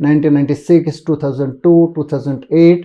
1996, 2002, 2008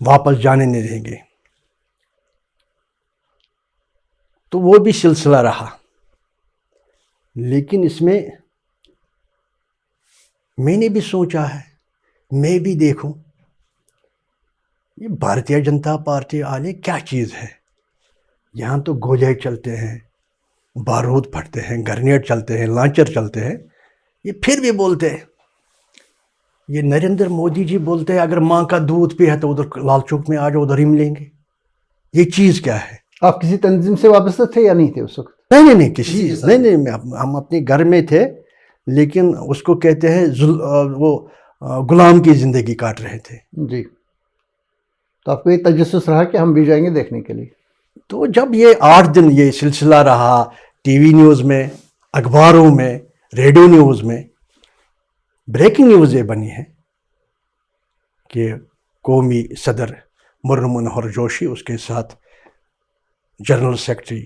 واپس جانے نہیں دیں گے. تو وہ بھی سلسلہ رہا. لیکن اس میں میں نے بھی سوچا ہے میں بھی دیکھوں یہ بھارتیہ جنتا پارٹی والے کیا چیز ہے. یہاں تو گولیاں چلتے ہیں, بارود پھٹتے ہیں, گرنیڈ چلتے ہیں, لانچر چلتے ہیں. یہ پھر بھی بولتے ہیں, یہ نریندر مودی جی بولتے ہیں اگر ماں کا دودھ پیا ہے تو ادھر لال چوک میں آ جاؤ, ادھر ہی ملیں گے. یہ چیز کیا ہے؟ آپ کسی تنظیم سے وابستہ تھے یا نہیں تھے اس وقت؟ نہیں کسی نہیں ہم اپنے گھر میں تھے, لیکن اس کو کہتے ہیں وہ غلام کی زندگی کاٹ رہے تھے. جی. تو آپ کو یہ تجسس رہا کہ ہم بھی جائیں گے دیکھنے کے لیے؟ تو جب یہ 8 دن یہ سلسلہ رہا, ٹی وی نیوز میں, اخباروں میں, ریڈیو نیوز میں بریکنگ نیوز یہ بنی ہے کہ قومی صدر مرلی منوہر جوشی, اس کے ساتھ جنرل سیکرٹری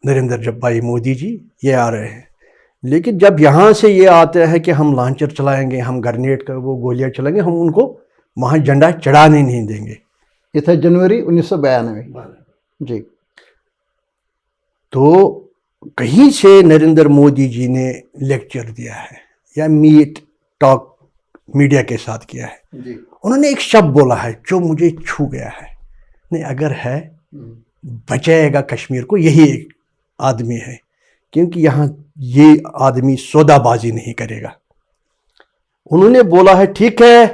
نریندر بھائی مودی جی یہ آ رہے ہیں. لیکن جب یہاں سے یہ آتے ہیں کہ ہم لانچر چلائیں گے, ہم گرنیڈ کا وہ گولیاں چلائیں گے, ہم ان کو وہاں جھنڈا چڑھانے نہیں دیں گے. یہ تھا جنوری 1992. جی. تو کہیں سے نریندر مودی جی نے لیکچر دیا ہے یا میٹ ٹاک میڈیا کے ساتھ کیا ہے. جی. انہوں نے ایک شبد بولا ہے جو مجھے چھو گیا ہے. نہیں, اگر ہے بچائے گا کشمیر کو یہی ایک آدمی ہے, کیونکہ یہاں یہ آدمی سودا بازی نہیں کرے گا. انہوں نے بولا ہے ٹھیک ہے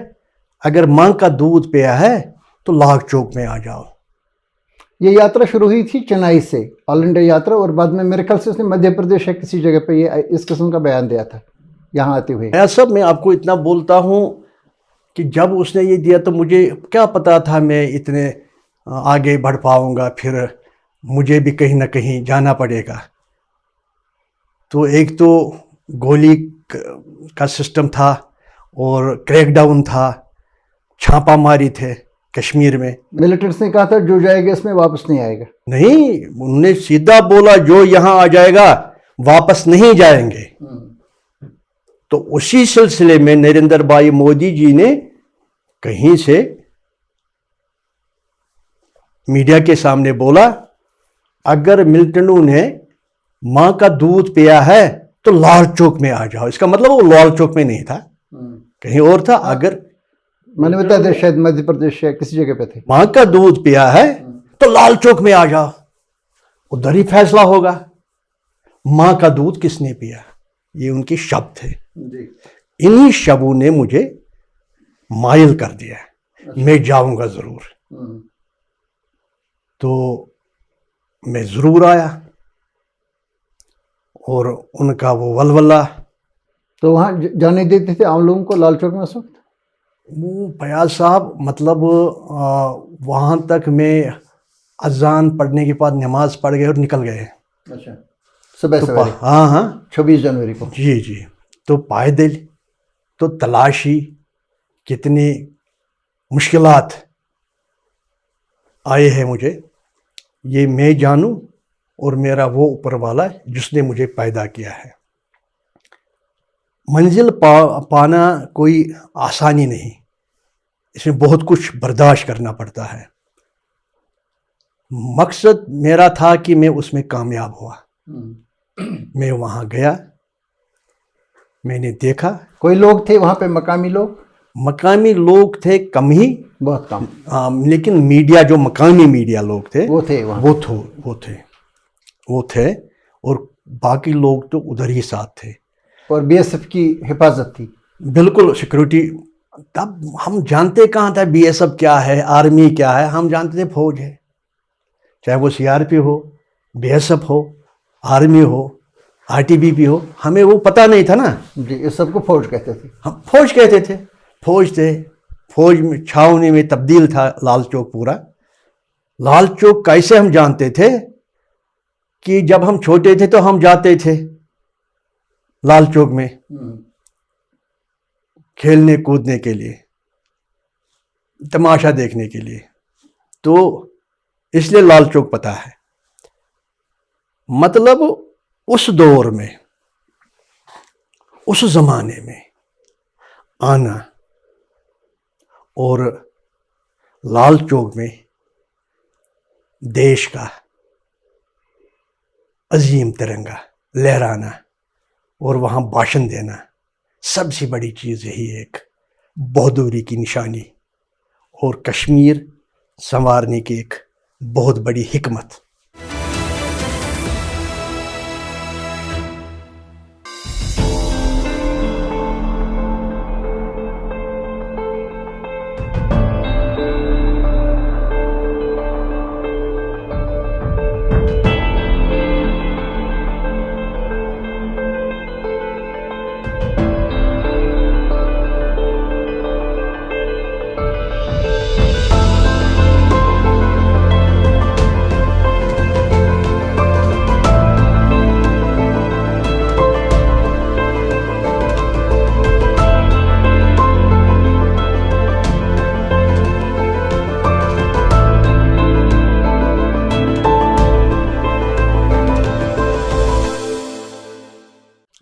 اگر ماں کا دودھ پیا ہے تو لال چوک میں آ جاؤ. یہ یاترا شروع ہوئی تھی چنئی سے, آل انڈیا یاترا, اور بعد میں میرے خیال سے اس نے مدھیہ پردیش ہے کسی جگہ پہ یہ اس قسم کا بیان دیا تھا یہاں آتے ہوئے. ایسا میں آپ کو اتنا بولتا ہوں کہ جب اس نے یہ دیا تو مجھے کیا پتا تھا میں اتنے آگے بڑھ پاؤں گا, پھر مجھے بھی کہیں نہ کہیں جانا پڑے گا. تو ایک تو گولی کا سسٹم تھا اور کریک ڈاؤن تھا, چھاپا ماری تھے کشمیر میں. ملٹنٹس نے کہا تھا جو جائے گا اس میں واپس نہیں آئے گا. نہیں, انہوں نے سیدھا بولا جو یہاں آ جائے گا واپس نہیں جائیں گے. تو اسی سلسلے میں نریندر بھائی مودی جی نے کہیں سے میڈیا کے سامنے بولا اگر ملٹنوں نے ماں کا دودھ پیا ہے تو لال چوک میں آ جاؤ. اس کا مطلب وہ لال چوک میں نہیں تھا, کہیں اور تھا. اگر میں نے بتایا تھا شاید مدھیہ پردیش یا کسی جگہ پہ تھے. ماں کا دودھ پیا ہے تو لال چوک میں آ جاؤ, ادھر ہی فیصلہ ہوگا. ماں کا دودھ کس نے پیا, یہ ان کے شبد تھے. انہی شبوں نے مجھے مائل کر دیا, میں جاؤں گا ضرور. تو میں ضرور آیا, اور ان کا وہ ولولہ. تو وہاں جانے دیتے تھے عام لوگوں کو لال چوک میں اس وقت؟ وہ فیاض صاحب مطلب وہاں تک میں اذان پڑھنے کے بعد نماز پڑھ گئے اور نکل گئے. اچھا, صبح سویرے؟ ہاں 26 جنوری کو. جی. تو پائیدل, تو تلاشی, کتنی مشکلات آئے ہیں مجھے, یہ میں جانوں اور میرا وہ اوپر والا جس نے مجھے پیدا کیا ہے. منزل پانا کوئی آسانی نہیں, اس میں بہت کچھ برداشت کرنا پڑتا ہے. مقصد میرا تھا کہ میں اس میں کامیاب ہوا. میں وہاں گیا, میں نے دیکھا. کوئی لوگ تھے وہاں پہ مقامی لوگ؟ مقامی لوگ تھے کم ہی, بہت کم. لیکن میڈیا جو مقامی میڈیا لوگ تھے وہ تھے وہاں. وہ تھے اور باقی لوگ تو ادھر ہی ساتھ تھے. اور بی ایس ایف کی حفاظت تھی؟ بالکل, سیکورٹی. تب ہم جانتے کہاں تھا بی ایس ایف کیا ہے, آرمی کیا ہے, ہم جانتے تھے فوج ہے. چاہے وہ سی آر پی ہو, بی ایس ایف ہو, آرمی ہو, آر ٹی بی پی ہو, ہمیں وہ پتہ نہیں تھا نا. جی, اس سب کو فوج کہتے تھے. ہم فوج کہتے تھے. فوج میں چھاؤنی میں تبدیل تھا لال چوک پورا. لال چوک کیسے ہم جانتے تھے کہ جب ہم چھوٹے تھے تو ہم جاتے تھے لال چوک میں کھیلنے کودنے کے لیے, تماشا دیکھنے کے لیے. تو اس لیے لال چوک پتہ ہے. مطلب اس دور میں, اس زمانے میں آنا اور لال چوک میں دیش کا عظیم ترنگا لہرانا اور وہاں بھاشن دینا، سب سے بڑی چیز یہی ایک بہادری کی نشانی اور کشمیر سنوارنے کی ایک بہت بڑی حکمت۔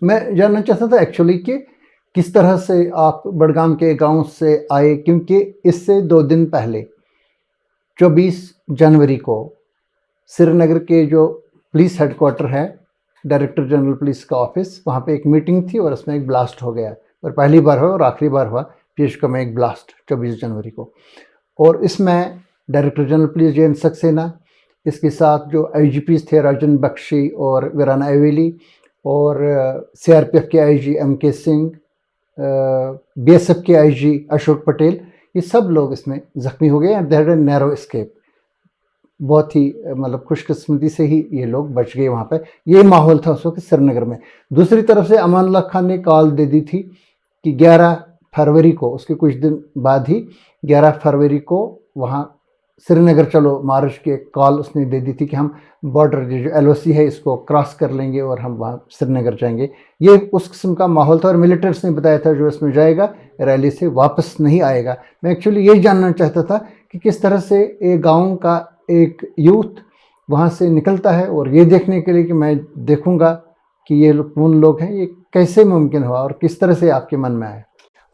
میں جاننا چاہتا تھا ایکچولی کہ کس طرح سے آپ بڈگام کے گاؤں سے آئے، کیونکہ اس سے 2 دن پہلے 24 جنوری کو سری نگر کے جو پولیس ہیڈ کوارٹر ہے، ڈائریکٹر جنرل پولیس کا آفس، وہاں پہ ایک میٹنگ تھی اور اس میں ایک بلاسٹ ہو گیا، اور پہلی بار ہوا اور آخری بار ہوا پیشکا میں ایک بلاسٹ 24 جنوری کو۔ اور اس میں director general police J N Saxena, اس کے ساتھ جو آئی جی پیز تھے راجن بخشی اور ویرانا ایویلی، اور سی آر پی ایف کے آئی جی ایم کے سنگھ، بی ایس ایف کے آئی جی اشوک پٹیل، یہ سب لوگ اس میں زخمی ہو گئے، and they had a narrow escape. بہت ہی مطلب خوش قسمتی سے ہی یہ لوگ بچ گئے وہاں پہ۔ یہ ماحول تھا اس وقت سری نگر میں۔ دوسری طرف سے امان اللہ خان نے کال دے دی تھی کہ 11 فروری کو، اس کے کچھ دن بعد ہی 11 فروری کو وہاں سری نگر چلو مارچ کی ایک کال اس نے دے دی تھی کہ ہم بارڈر جو ایل او سی ہے اس کو کراس کر لیں گے اور ہم وہاں سری نگر جائیں گے۔ یہ اس قسم کا ماحول تھا، اور ملٹریز نے بتایا تھا جو اس میں جائے گا ریلی سے واپس نہیں آئے گا۔ میں ایکچولی یہی جاننا چاہتا تھا کہ کس طرح سے ایک گاؤں کا ایک یوتھ وہاں سے نکلتا ہے اور یہ دیکھنے کے لیے کہ میں دیکھوں گا کہ یہ کون لوگ ہیں، یہ کیسے ممکن ہوا اور کس طرح سے آپ کے من میں آیا؟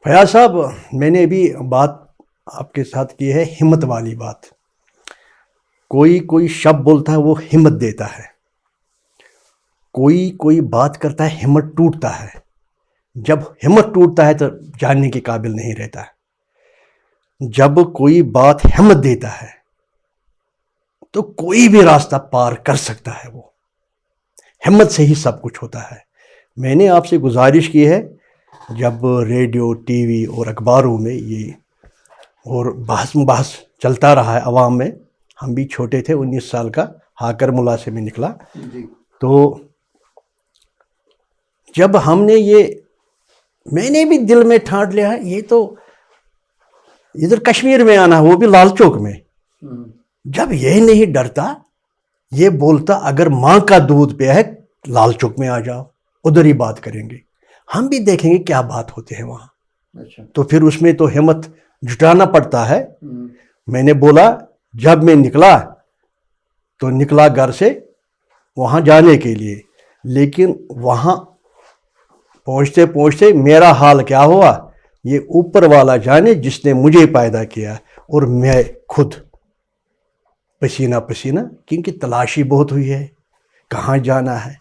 فیاض صاحب، میں نے ابھی بات آپ کے ساتھ کی ہے ہمت والی بات۔ کوئی شب بولتا ہے وہ ہمت دیتا ہے، کوئی بات کرتا ہے ہمت ٹوٹتا ہے۔ جب ہمت ٹوٹتا ہے تو جاننے کے قابل نہیں رہتا ہے۔ جب کوئی بات ہمت دیتا ہے تو کوئی بھی راستہ پار کر سکتا ہے، وہ ہمت سے ہی سب کچھ ہوتا ہے۔ میں نے آپ سے گزارش کی ہے، جب ریڈیو، ٹی وی اور اخباروں میں یہ اور بحث چلتا رہا ہے عوام میں، ہم بھی چھوٹے تھے، 19 سال کا ہاکر ملا سے میں نکلا، تو جب ہم نے میں نے بھی دل میں ٹھانٹ لیا ہے یہ تو ادھر کشمیر میں آنا، وہ بھی لال چوک میں۔ جب یہ نہیں ڈرتا، یہ بولتا اگر ماں کا دودھ پیا ہے لال چوک میں آ جاؤ، ادھر ہی بات کریں گے، ہم بھی دیکھیں گے کیا بات ہوتے ہیں وہاں۔ تو پھر اس میں تو ہمت جٹانا پڑتا ہے۔ میں نے بولا، جب میں نکلا تو نکلا گھر سے وہاں جانے کے لیے، لیکن وہاں پہنچتے پہنچتے میرا حال کیا ہوا، یہ اوپر والا جانے جس نے مجھے پیدا کیا، اور میں خود پسینہ پسینہ، کیونکہ تلاشی بہت ہوئی ہے، کہاں جانا ہے،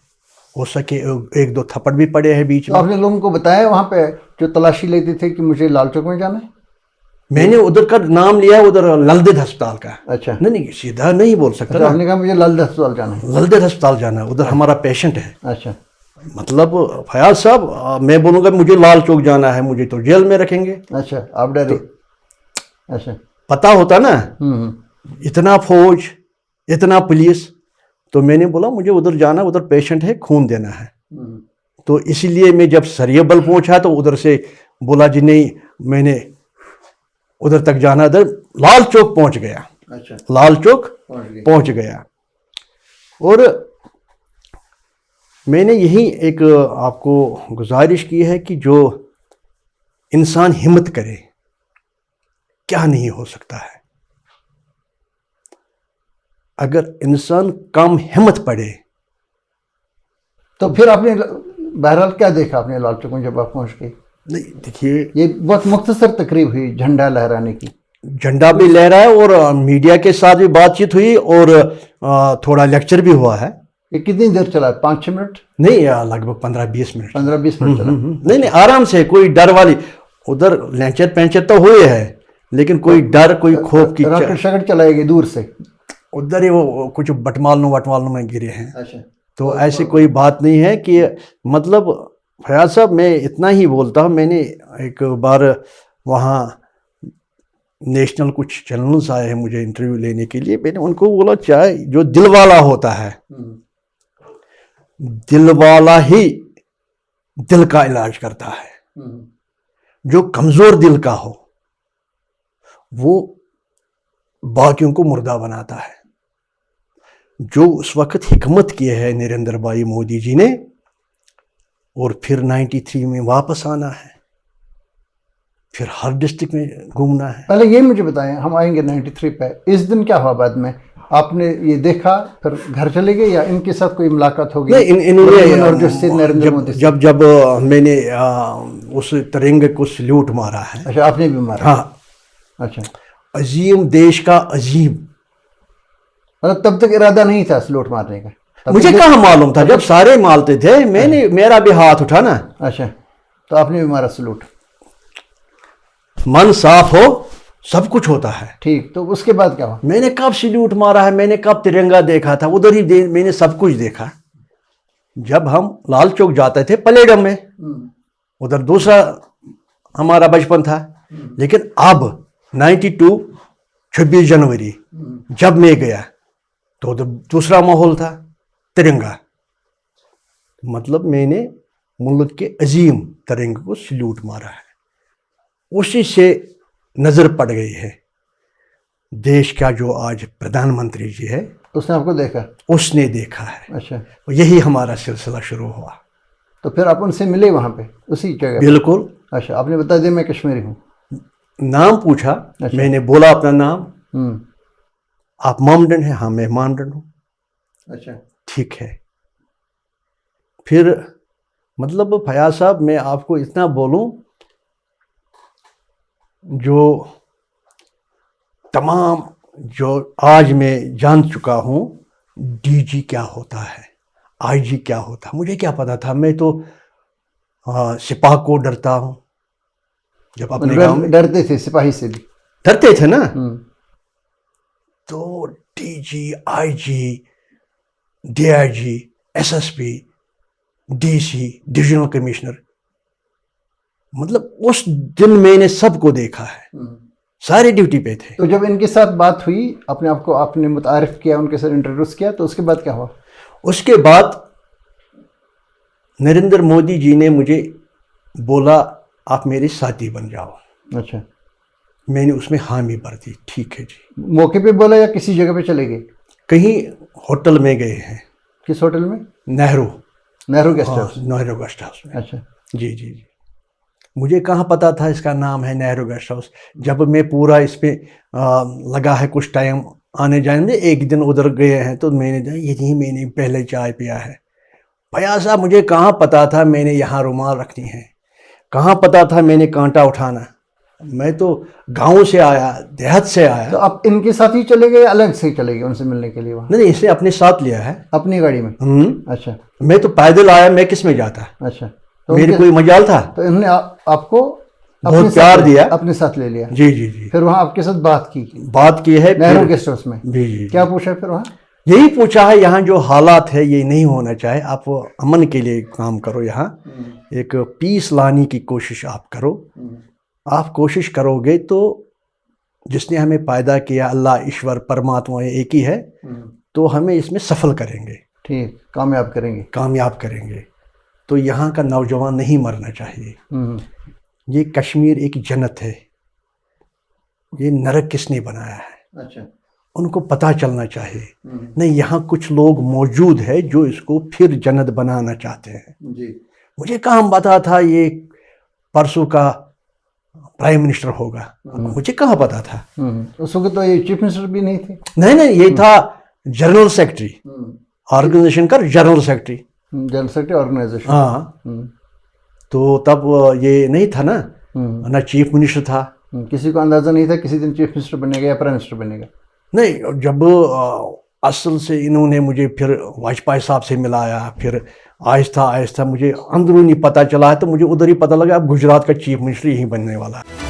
ہو سکے 1-2 تھپڑ بھی پڑے ہیں بیچ میں۔ آپ نے لوگوں کو بتایا وہاں پہ جو تلاشی لیتے تھے کہ مجھے لال چوک میں جانا ہے؟ میں نے ادھر کا نام لیا، ادھر للدید ہسپتال کا۔ اچھا، نہیں سیدھا نہیں بول سکتا، آپ نے کہا مجھے للدید ہسپتال جانا ہے۔ للدید ہسپتال جانا ہے، ادھر ہمارا پیشنٹ ہے۔ اچھا، مطلب فیاض صاحب، میں بولوں گا مجھے لال چوک جانا ہے، مجھے تو جیل میں رکھیں گے۔ اچھا، آپ ڈرے؟ اچھا، پتہ ہوتا نا، اتنا فوج، اتنا پولیس، تو میں نے بولا مجھے ادھر جانا، ادھر پیشنٹ ہے، خون دینا ہے۔ تو اسی لیے میں جب سریبل پہنچا تو ادھر سے بولا جی نہیں، میں نے ادھر تک جانا، ادھر لال چوک پہنچ گیا۔ اچھا، لال چوک پہنچ گیا، اور میں نے یہی ایک آپ کو گزارش کی ہے کہ جو انسان ہمت کرے، کیا نہیں ہو سکتا ہے۔ اگر انسان کم ہمت پڑے تو پھر آپ نے بہرحال کیا دیکھا آپ نے لال چوک میں جب آپ پہنچ گئے؟ نہیں، دیکھیے یہ بہت مختصر تقریب ہوئی جھنڈا لہرانے کی۔ جھنڈا بھی لہرا ہے اور میڈیا کے ساتھ بھی بات چیت ہوئی اور تھوڑا لیکچر بھی ہوا ہے. یہ کتنی دیر چلا؟ 5-6 منٹ؟ نہیں لگ بھگ 15-20 منٹ. 15-20 منٹ چلا. نہیں آرام سے, کوئی ڈر والی, ادھر لینچر پینچر تو ہوئے ہے لیکن کوئی ڈر کوئی خوف کی راکٹ شکٹ چلائے گی دور سے؟ ادھر ہی وہ کچھ وٹمالوں میں گرے ہیں. اچھا. تو ایسی کوئی بات نہیں ہے کہ مطلب فیاض صاحب میں اتنا ہی بولتا ہوں. میں نے ایک بار وہاں نیشنل کچھ چینلز آئے ہیں مجھے انٹرویو لینے کے لیے, میں نے ان کو بولا چاہے جو دل والا ہوتا ہے, دل والا ہی دل کا علاج کرتا ہے. جو کمزور دل کا ہو وہ باقیوں کو مردہ بناتا ہے. جو اس وقت حکمت کی ہے نریندر بھائی مودی جی نے, اور پھر 93 میں واپس آنا ہے, پھر ہر ڈسٹرکٹ میں گھومنا ہے. پہلے یہ مجھے بتائیں, ہم آئیں گے 93 پہ. اس دن کیا ہوا بعد میں؟ آپ نے یہ دیکھا پھر گھر چلے گئے یا ان کے ساتھ کوئی ملاقات ہو گئی؟ جب میں نے اس ترنگے کو سلیوٹ مارا ہے. اچھا, آپ نے بھی مارا؟ ہاں. اچھا. عظیم دیش کا عظیم, مطلب تب تک ارادہ نہیں تھا سلوٹ مارنے کا؟ مجھے کہاں معلوم تھا, جب سارے مالتے تھے میں نے, میرا بھی ہاتھ اٹھا نا. اچھا, تو آپ نے بھی مارا سلوٹ؟ من صاف ہو سب کچھ ہوتا ہے. ٹھیک, تو اس کے بعد کیا ہوا؟ میں نے کب سلیوٹ مارا ہے, میں نے کب ترنگا دیکھا تھا, ادھر ہی میں نے سب کچھ دیکھا. جب ہم لال چوک جاتے تھے پلیڈم میں, ادھر دوسرا ہمارا بچپن تھا. لیکن اب 92 26 جنوری جب میں گیا تو ادھر دوسرا ماحول تھا, ترنگا. مطلب میں نے ملک کے عظیم ترنگے کو سلیوٹ مارا ہے. اسی سے نظر پڑ گئی ہے دیش کا جو آج پردھان منتری جی ہے, اس نے آپ کو دیکھا؟ اس نے دیکھا ہے. اچھا, یہی ہمارا سلسلہ شروع ہوا. تو پھر آپ ان سے ملے وہاں پہ اسی جگہ؟ بالکل. اچھا, آپ نے بتا دیا میں کشمیری ہوں. نام پوچھا, میں نے بولا اپنا نام. آپ مامڈن ہیں؟ ہاں میں مامڈن ہوں. اچھا, ٹھیک ہے. پھر مطلب فیاض صاحب میں آپ کو اتنا بولوں, جو تمام جو آج میں جان چکا ہوں ڈی جی کیا ہوتا ہے, آئی جی کیا ہوتا ہے, مجھے کیا پتا تھا. میں تو سپاہ کو ڈرتا ہوں. جب اپنے گاؤں میں ڈرتے تھے, سپاہی سے بھی ڈرتے تھے نا. تو D G, I G, D I G, S S P, D C, divisional commissioner, مطلب اس دن میں نے سب کو دیکھا ہے, سارے ڈیوٹی پہ تھے. تو جب ان کے ساتھ بات ہوئی, اپنے آپ کو آپ نے متعارف کیا, ان کے ساتھ انٹروڈیوس کیا, تو اس کے بعد کیا ہوا؟ اس کے بعد نریندر مودی جی نے مجھے بولا آپ میرے ساتھی بن جاؤ. اچھا, میں نے اس میں حامی بھر دی. ٹھیک ہے جی. موقع پہ بولا یا کسی جگہ پہ چلے گئے؟ کہیں ہوٹل میں گئے ہیں. کس ہوٹل میں؟ Nehru guest house. Nehru guest house میں. اچھا, جی جی جی. مجھے کہاں پتا تھا اس کا نام ہے نہرو گیسٹ ہاؤس. جب میں پورا اس پہ لگا ہے کچھ ٹائم آنے جانے میں, ایک دن ادھر گئے ہیں تو میں نے کہا یہی میں نے پہلے چائے پیا ہے. فیاض صاحب مجھے کہاں پتا تھا میں نے یہاں رومال رکھنی ہے, کہاں پتا تھا میں نے کانٹا اٹھانا. میں تو گاؤں سے آیا, دیہات سے آیا. تو آپ ان کے ساتھ ہی چلے گئے, الگ سے چلے گئے ان سے ملنے کے لیے وہاں؟ نہیں, اسے اپنے ساتھ لیا ہے, اپنی گاڑی میں. اچھا, میں تو پیدل آیا, میں کس میں جاتا. اچھا, میرے کوئی مجال تھا. تو انہوں نے آپ کو بہت پیار دیا, اپنے ساتھ لے لیا. جی جی جی. پھر وہاں آپ کے ساتھ بات کی ہے نہرو گیسٹ ہاؤس میں. جی جی. کیا پوچھا پھر وہاں؟ یہی پوچھا ہے یہاں جو حالات ہے یہ نہیں ہونا چاہے, آپ امن کے لیے کام کرو, یہاں ایک پیس لانے کی کوشش آپ کرو. آپ کوشش کرو گے تو جس نے ہمیں پیدا کیا اللہ ایشور پرماتما ایک ہی ہے, تو ہمیں اس میں سفل کریں گے. ٹھیک, کامیاب کریں گے. تو یہاں کا نوجوان نہیں مرنا چاہیے. یہ کشمیر ایک جنت ہے, یہ نرک کس نے بنایا ہے. اچھا, ان کو پتہ چلنا چاہیے. نہیں, یہاں کچھ لوگ موجود ہیں جو اس کو پھر جنت بنانا چاہتے ہیں. جی. مجھے کہاں پتا تھا یہ پرسوں کا پرائم منسٹر ہوگا, مجھے کہاں پتا تھا. اس وقت تو یہ چیف منسٹر بھی نہیں تھے. نہیں, یہ تھا جنرل سیکرٹری آرگنائزیشن کا, جنرل سیکرٹری آرگنائزیشن. ہاں, تو تب یہ نہیں تھا نا چیف منسٹر تھا. کسی کو اندازہ نہیں تھا کسی دن چیف منسٹر بنے گا یا پرائم منسٹر بنے گا؟ نہیں، جب اصل سے انہوں نے مجھے پھر واجپئی صاحب سے ملایا، پھر آہستہ آہستہ مجھے اندرونی پتہ چلا ہے، تو مجھے ادھر ہی پتہ لگا اب گجرات کا چیف منسٹر یہی بننے والا ہے۔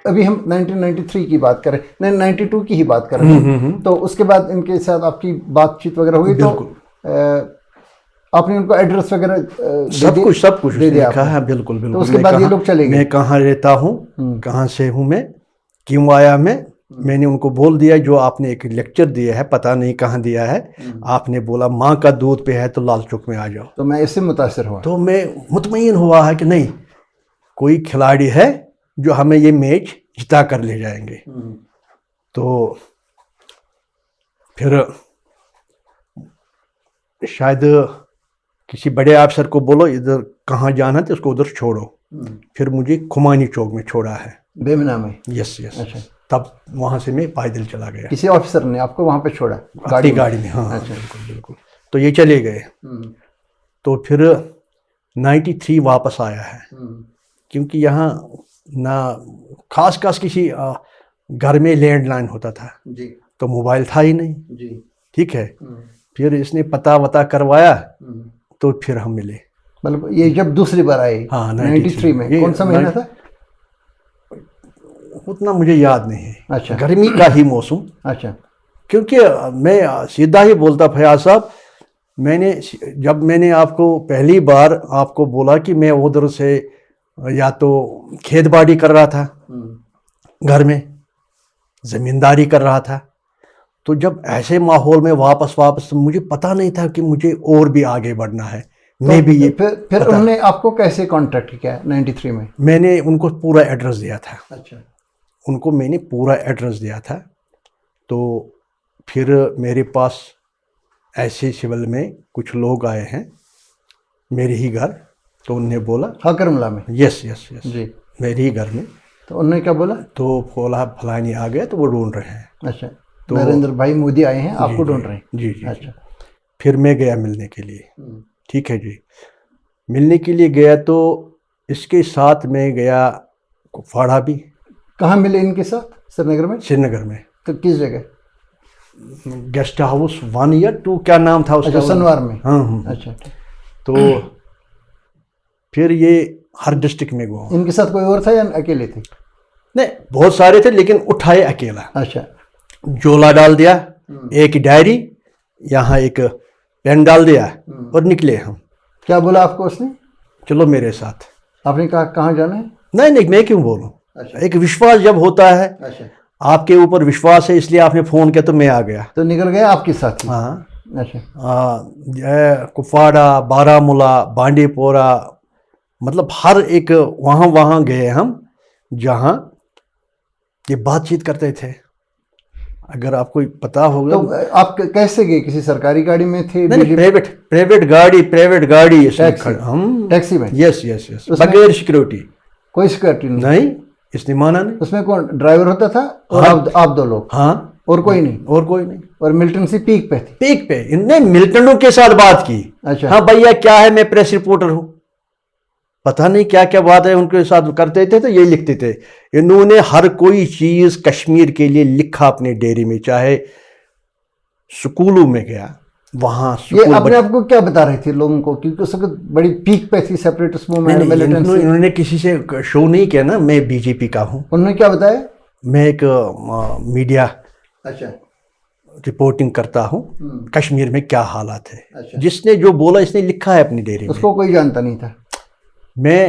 ابھی ہم 1993 کی بات کریں، 92 کی ہی بات کر رہے ہیں، تو اس کے بعد ان کے ساتھ آپ کی بات چیت وغیرہ ہوئی؟ تو آپ نے ان کو ایڈریس وغیرہ سب کچھ دے دیا ہے؟ بالکل بالکل۔ تو اس کے بعد یہ لوگ چلے گئے؟ میں کہاں رہتا ہوں، کہاں سے ہوں، میں کیوں آیا، میں نے ان کو بول دیا جو آپ نے ایک لیکچر دیا ہے، پتہ نہیں کہاں دیا ہے، آپ نے بولا ماں کا دودھ پہ ہے تو لال چوک میں آ جاؤ، تو میں اس سے متاثر ہوا، تو میں مطمئن ہوا ہے کہ نہیں، کوئی کھلاڑی ہے جو ہمیں یہ میچ جتا کر لے جائیں گے۔ تو پھر شاید کسی بڑے افسر کو بولو ادھر کہاں جانا تو اس کو ادھر چھوڑو، پھر مجھے کھمانی چوک میں چھوڑا ہے، بیمنا میں۔ یس یس، تب وہاں سے میں پیدل چلا گیا، کسی آفیسر نے آپ کو وہاں پہ چھوڑا گاڑی میں؟ ہاں بالکل بالکل۔ تو یہ چلے گئے، تو پھر 93 واپس آیا ہے، کیونکہ یہاں نہ خاص کسی گھر میں لینڈ لائن ہوتا تھا، تو موبائل تھا ہی نہیں، ٹھیک ہے۔ پھر اس نے پتہ وتا کروایا تو پھر ہم ملے۔ مطلب یہ جب دوسری بار آئے؟ ہاں 93 میں۔ کون سا مہینہ تھا؟ اتنا مجھے یاد نہیں ہے۔ اچھا، گرمی کا ہی موسم۔ اچھا، کیونکہ میں سیدھا ہی بولتا فیاض صاحب، جب میں نے آپ کو پہلی بار آپ کو بولا کہ میں ادھر سے یا تو کھیت باڑی کر رہا تھا، گھر میں زمینداری کر رہا تھا، تو جب ایسے ماحول میں واپس مجھے پتہ نہیں تھا کہ مجھے اور بھی آگے بڑھنا ہے، میں بھی یہ پھر انہوں نے آپ کو کیسے کانٹیکٹ کیا 93 میں؟ میں نے ان کو پورا ایڈریس دیا تھا۔ اچھا، ان کو میں نے پورا ایڈریس دیا تھا، تو پھر میرے پاس ایسے سول میں کچھ لوگ آئے ہیں میرے ہی گھر، تو انہوں نے بولا ہاکرملا میں؟ یس یس یس جی، میرے ہی گھر میں۔ تو انہوں نے کیا بولا؟ تو بولا فلانی آ گیا تو وہ ڈھونڈ رہے ہیں۔ اچھا، تو نریندر بھائی مودی آئے ہیں، آپ کو ڈھونڈ رہے ہیں؟ جی جی۔ اچھا، پھر میں گیا ملنے کے لیے، ٹھیک ہے جی، ملنے کے لیے گیا، تو اس کے ساتھ میں گیا کپواڑہ بھی۔ کہاں ملے ان کے ساتھ؟ سری نگر میں؟ سری نگر میں۔ تو کس جگہ؟ گیسٹ ہاؤس 1 یا 2 کیا نام تھا اس کا؟ سنوار میں۔ ہاں۔ اچھا، تو پھر یہ ہر ڈسٹرکٹ میں گیا۔ ان کے ساتھ کوئی اور تھا یا اکیلے تھے؟ نہیں، بہت سارے تھے لیکن اٹھائے اکیلا۔ اچھا، جولا ڈال دیا، ایک ڈائری، یہاں ایک پین ڈال دیا اور نکلے ہم۔ کیا بولا آپ کو اس نے؟ چلو میرے ساتھ۔ آپ نے کہا کہاں جانا ہے؟ نہیں، میں کیوں بولوں، ایک وشواس جب ہوتا ہے، آپ کے اوپر وشواس ہے اس لیے آپ نے فون کیا تو میں آ گیا، تو نکل گئے آپ کے ساتھ؟ ہاں۔ اچھا، کپواڑہ، بارامولہ، بانڈی پورہ، مطلب ہر ایک وہاں گئے ہم جہاں یہ بات چیت کرتے تھے۔ اگر آپ کو پتا ہوگا تو آپ کیسے گئے؟ کسی سرکاری گاڑی میں تھے؟ پرائیویٹ گاڑی، ہم ٹیکسی میں؟ یس یس یس، بغیر سیکورٹی۔ کوئی سیکورٹی نہیں، اس نے مانا نہیں۔ اس میں کون ڈرائیور ہوتا تھا اور آپ 2 لوگ؟ ہاں، اور کوئی نہیں؟ اور کوئی نہیں۔ اور ملٹن سی پیک پہ تھی؟ پیک پہ ان نے ملٹنوں کے ساتھ بات کی۔ اچھا، ہاں بھیا کیا ہے، میں پریس رپورٹر ہوں، پتہ نہیں کیا بات ہے ان کے ساتھ کرتے تھے، تو یہ لکھتے تھے۔ انہوں نے ہر کوئی چیز کشمیر کے لیے لکھا اپنے ڈیری میں، چاہے سکولوں میں گیا وہاں۔ یہ اپنے آپ کو کیا بتا رہے تھے لوگوں کو؟ کیونکہ اس وقت بڑی پیک پہ تھی سیپریٹسٹ موومنٹ، انہوں نے کسی سے شو نہیں کیا نا، میں بی جے پی کا ہوں۔ انہوں نے کیا بتایا؟ میں ایک میڈیا اچھا، رپورٹنگ کرتا ہوں، کشمیر میں کیا حالات ہے۔ جس نے جو بولا اس نے لکھا ہے اپنی ڈیری میں، اس کو کوئی جانتا نہیں تھا۔ میں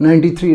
93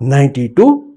92,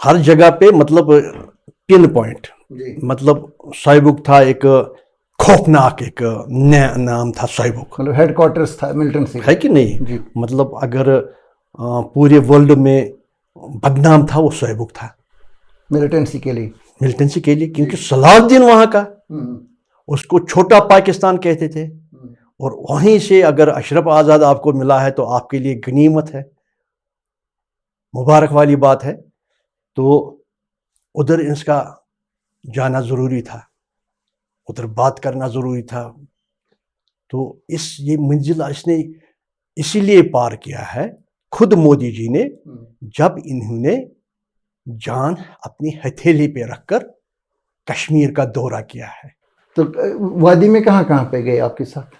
ہر جگہ پہ مطلب پن پوائنٹ، مطلب سوئے تھا ایک خوفناک ایک نام تھا سوئے، مطلب ہیڈ کوارٹرز تھا ملٹنسی ہے کہ نہیں؟ جی مطلب اگر پورے ورلڈ میں بدنام تھا وہ سوئے تھا ملٹنسی کے لیے، ملٹنسی کے لیے، کیونکہ صلاح الدین وہاں کا، اس کو چھوٹا پاکستان کہتے تھے، اور وہیں سے اگر اشرف آزاد آپ کو ملا ہے تو آپ کے لیے غنیمت ہے، مبارک والی بات ہے. تو ادھر اس کا جانا ضروری تھا، ادھر بات کرنا ضروری تھا. تو یہ منزل اس نے اسی لیے پار کیا ہے خود مودی جی نے، جب انہوں نے جان اپنی ہتھیلی پہ رکھ کر کشمیر کا دورہ کیا ہے. تو وادی میں کہاں کہاں پہ گئے آپ کے ساتھ؟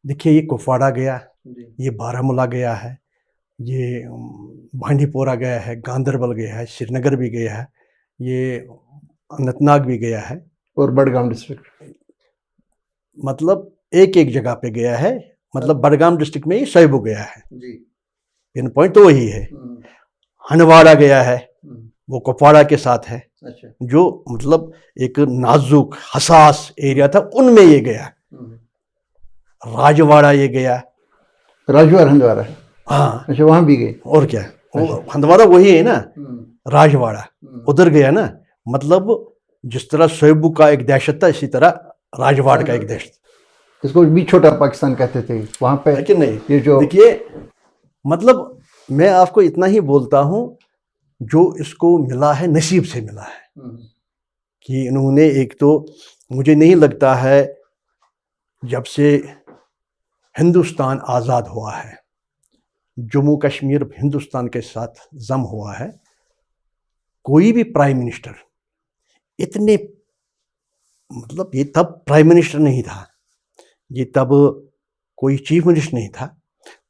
دیکھیے یہ کپواڑہ گیا، یہ بارہمولہ گیا ہے، یہ بانڈی پورہ گیا ہے، گاندربل گیا ہے، سری نگر بھی گیا ہے، یہ اننت ناگ بھی گیا ہے، اور بڈگام ڈسٹرکٹ. مطلب ایک ایک جگہ پہ گیا ہے. مطلب بڈگام ڈسٹرکٹ میں ہی سوئے گیا ہے، جی پن پوائنٹ تو وہی ہے. ہنواڑہ گیا ہے، وہ کپواڑہ کے ساتھ ہے، اچھا جو مطلب ایک نازک حساس ایریا تھا، ان میں یہ گیا. راجواڑہ یہ گیا، راجوار ہندوارہ، ہاں اچھا وہاں بھی گئے. اور کیا، ہندوارہ وہی ہے نا، راجواڑہ ادھر گیا نا. مطلب جس طرح سوئے کا ایک دہشت تھا، اسی طرح راجواڑ کا ایک دہشت. اس کو بھی چھوٹا پاکستان کہتے تھے وہاں پہ، لیکن نہیں، یہ جو دیکھیے مطلب میں آپ کو اتنا ہی بولتا ہوں، جو اس کو ملا ہے نصیب سے ملا ہے. کہ انہوں نے ایک تو مجھے نہیں لگتا ہے جب سے ہندوستان آزاد ہوا ہے، جموں کشمیر ہندوستان کے ساتھ ضم ہوا ہے، کوئی بھی پرائم منسٹر اتنے، مطلب یہ تب پرائم منسٹر نہیں تھا، یہ تب کوئی چیف منسٹر نہیں تھا،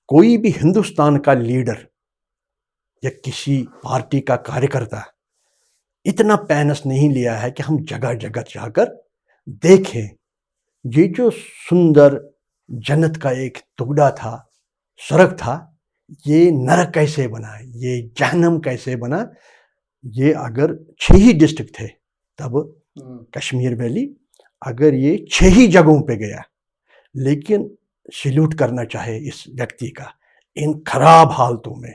کوئی بھی ہندوستان کا لیڈر یا کسی پارٹی کا کاریہ کرتا اتنا پینس نہیں لیا ہے کہ ہم جگہ جگہ جا کر دیکھیں یہ جو سندر جنت کا ایک ٹکڑا تھا، سڑک تھا، یہ نرک کیسے بنا، یہ جہنم کیسے بنا. یہ اگر 6 ہی ڈسٹرکٹ تھے تب کشمیر ویلی، اگر یہ 6 ہی جگہوں پہ گیا، لیکن سیلوٹ کرنا چاہے اس ویکتی کا، ان خراب حالتوں میں،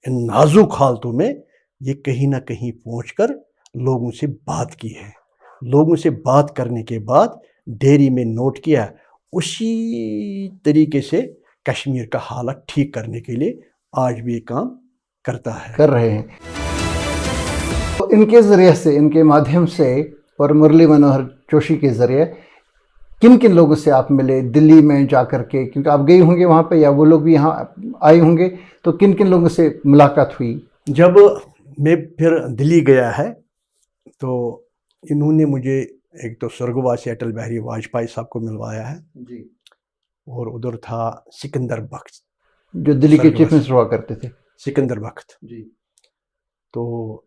ان نازک حالتوں میں یہ کہیں نہ کہیں پہنچ کر لوگوں سے بات کی ہے. لوگوں سے بات کرنے کے بعد ڈیری میں نوٹ کیا، اسی طریقے سے کشمیر کا حالت ٹھیک کرنے کے لیے آج بھی یہ کام کرتا ہے، کر رہے ہیں. تو ان کے ذریعے سے، ان کے مادھیم سے اور مرلی منوہر جوشی کے ذریعے کن کن لوگوں سے آپ ملے دلی میں جا کر کے؟ کیونکہ آپ گئے ہوں گے وہاں پہ، یا وہ لوگ بھی یہاں آئے ہوں گے، تو کن کن لوگوں سے ملاقات ہوئی؟ جب میں پھر دلی گیا ہے تو انہوں نے مجھے ایک تو سرگواسی اٹل بہاری واجپئی صاحب کو ملوایا ہے، جی، اور ادھر تھا سکندر بخت، جو دلی کے چیف منسٹر ہوا کرتے تھے. سکندر بخت، جی، تو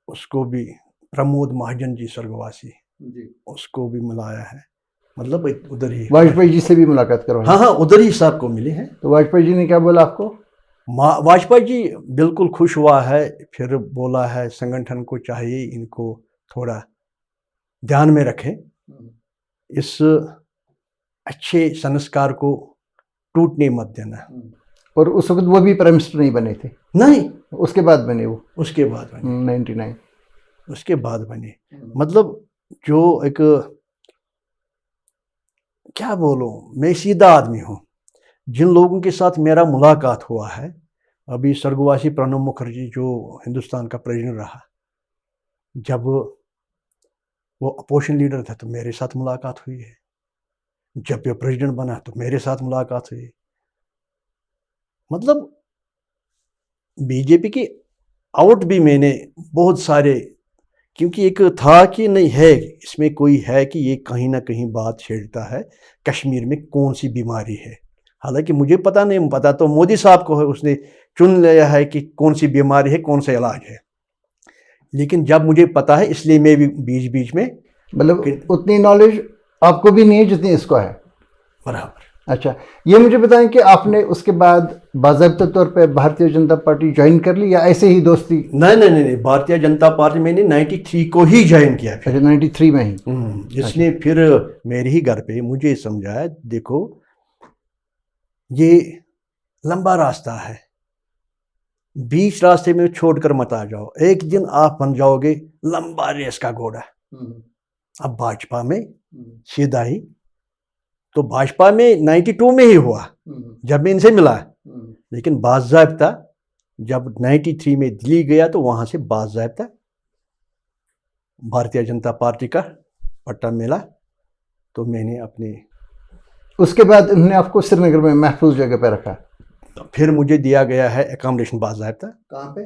اس کو بھی پرمود مہاجن جی سرگواسی، جی، اس کو بھی ملایا ہے. مطلب ادھر ہی واجپئی جی سے بھی ملاقات کروائی؟ ہاں ادھر ہی صاحب کو ملے ہیں. تو واجپئی جی نے کیا بولا آپ کو؟ واجپئی جی بالکل خوش ہوا ہے، پھر بولا ہے سنگٹھن کو چاہیے ان کو تھوڑا دھیان میں رکھیں، اس اچھے سنسکار کو ٹوٹنے مت دینا. اور اس وقت وہ بھی پرائم منسٹر نہیں بنے تھے؟ نہیں، اس کے بعد بنے وہ، اس کے بعد بنے، 99. اس کے بعد بنے. مطلب جو ایک کیا بولوں، میں سیدھا آدمی ہوں. جن لوگوں کے ساتھ میرا ملاقات ہوا ہے، ابھی سرگواسی پرنب مکھرجی جو ہندوستان کا پریزیڈنٹ رہا، جب وہ اپوزیشن لیڈر تھا تو میرے ساتھ ملاقات ہوئی ہے، جب یہ پریزیڈنٹ بنا تو میرے ساتھ ملاقات ہوئی. مطلب بی جے پی کے آؤٹ بھی میں نے بہت سارے، کیونکہ ایک تھا کہ نہیں ہے اس میں کوئی ہے کہ یہ کہیں نہ کہیں بات چھیڑتا ہے کشمیر میں کون سی بیماری ہے. حالانکہ مجھے پتہ نہیں، پتہ تو مودی صاحب کو ہے، اس نے چن لیا ہے کہ کون سی بیماری ہے، کون سا علاج ہے. لیکن جب مجھے پتہ ہے اس لیے میں بھی بیچ میں، مطلب اتنی نالج آپ کو بھی نہیں ہے جتنی اس کو ہے. برابر. اچھا، یہ مجھے بتائیں کہ آپ نے اس کے بعد باضابطہ طور پہ بھارتیہ جنتا پارٹی جوائن کر لی یا ایسے ہی دوستی؟ نہیں، بھارتیہ جنتا پارٹی میں نے 93 کو ہی جوائن کیا پھر۔ اچھا، 93 میں ہی؟ جس نے پھر میرے ہی گھر پہ مجھے سمجھایا دیکھو یہ لمبا راستہ ہے، بیچ راستے میں چھوڑ کر مت آ جاؤ، ایک دن آپ بن جاؤ گے لمبا ریس کا گھوڑا۔ اب بھاجپا میں سیدھا ہی تو بھاجپا میں 92 میں ہی ہوا جب میں ان سے ملا، لیکن باضابطہ جب 93 میں دلی گیا تو وہاں سے باضابطہ بھارتیہ جنتا پارٹی کا پٹا ملا، تو میں نے اپنے اس کے بعد انہوں نے آپ کو سری نگر میں محفوظ جگہ پہ رکھا؟ پھر مجھے دیا گیا ہے اکاموڈیشن باضابطہ۔ کہاں پہ؟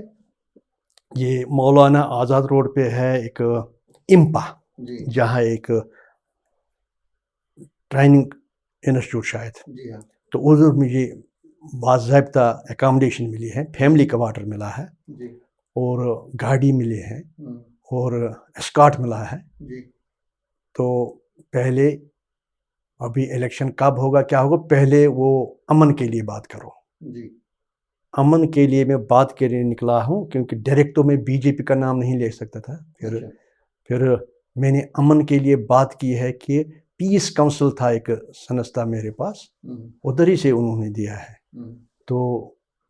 یہ مولانا آزاد روڈ پہ ہے ایک امپا، جہاں ایک ٹریننگ انسٹیٹیوٹ شاید، جی ہاں، تو ادھر مجھے باضابطہ اکاموڈیشن ملی ہے، فیملی کوارٹر ملا ہے، جی، اور گاڑی ملی ہے، اور اسکارٹ ملا ہے۔ جی، تو پہلے ابھی الیکشن کب ہوگا کیا ہوگا، پہلے وہ امن کے لیے بات کرو۔ جی، امن کے لیے میں بات کرنے نکلا ہوں، کیونکہ ڈائریکٹ تو میں بی جے پی کا نام نہیں لے سکتا تھا۔ پھر میں نے امن کے لیے بات کی ہے کہ پیس کونسل تھا ایک سنستھا میرے پاس، ادھر ہی سے انہوں نے دیا ہے۔ تو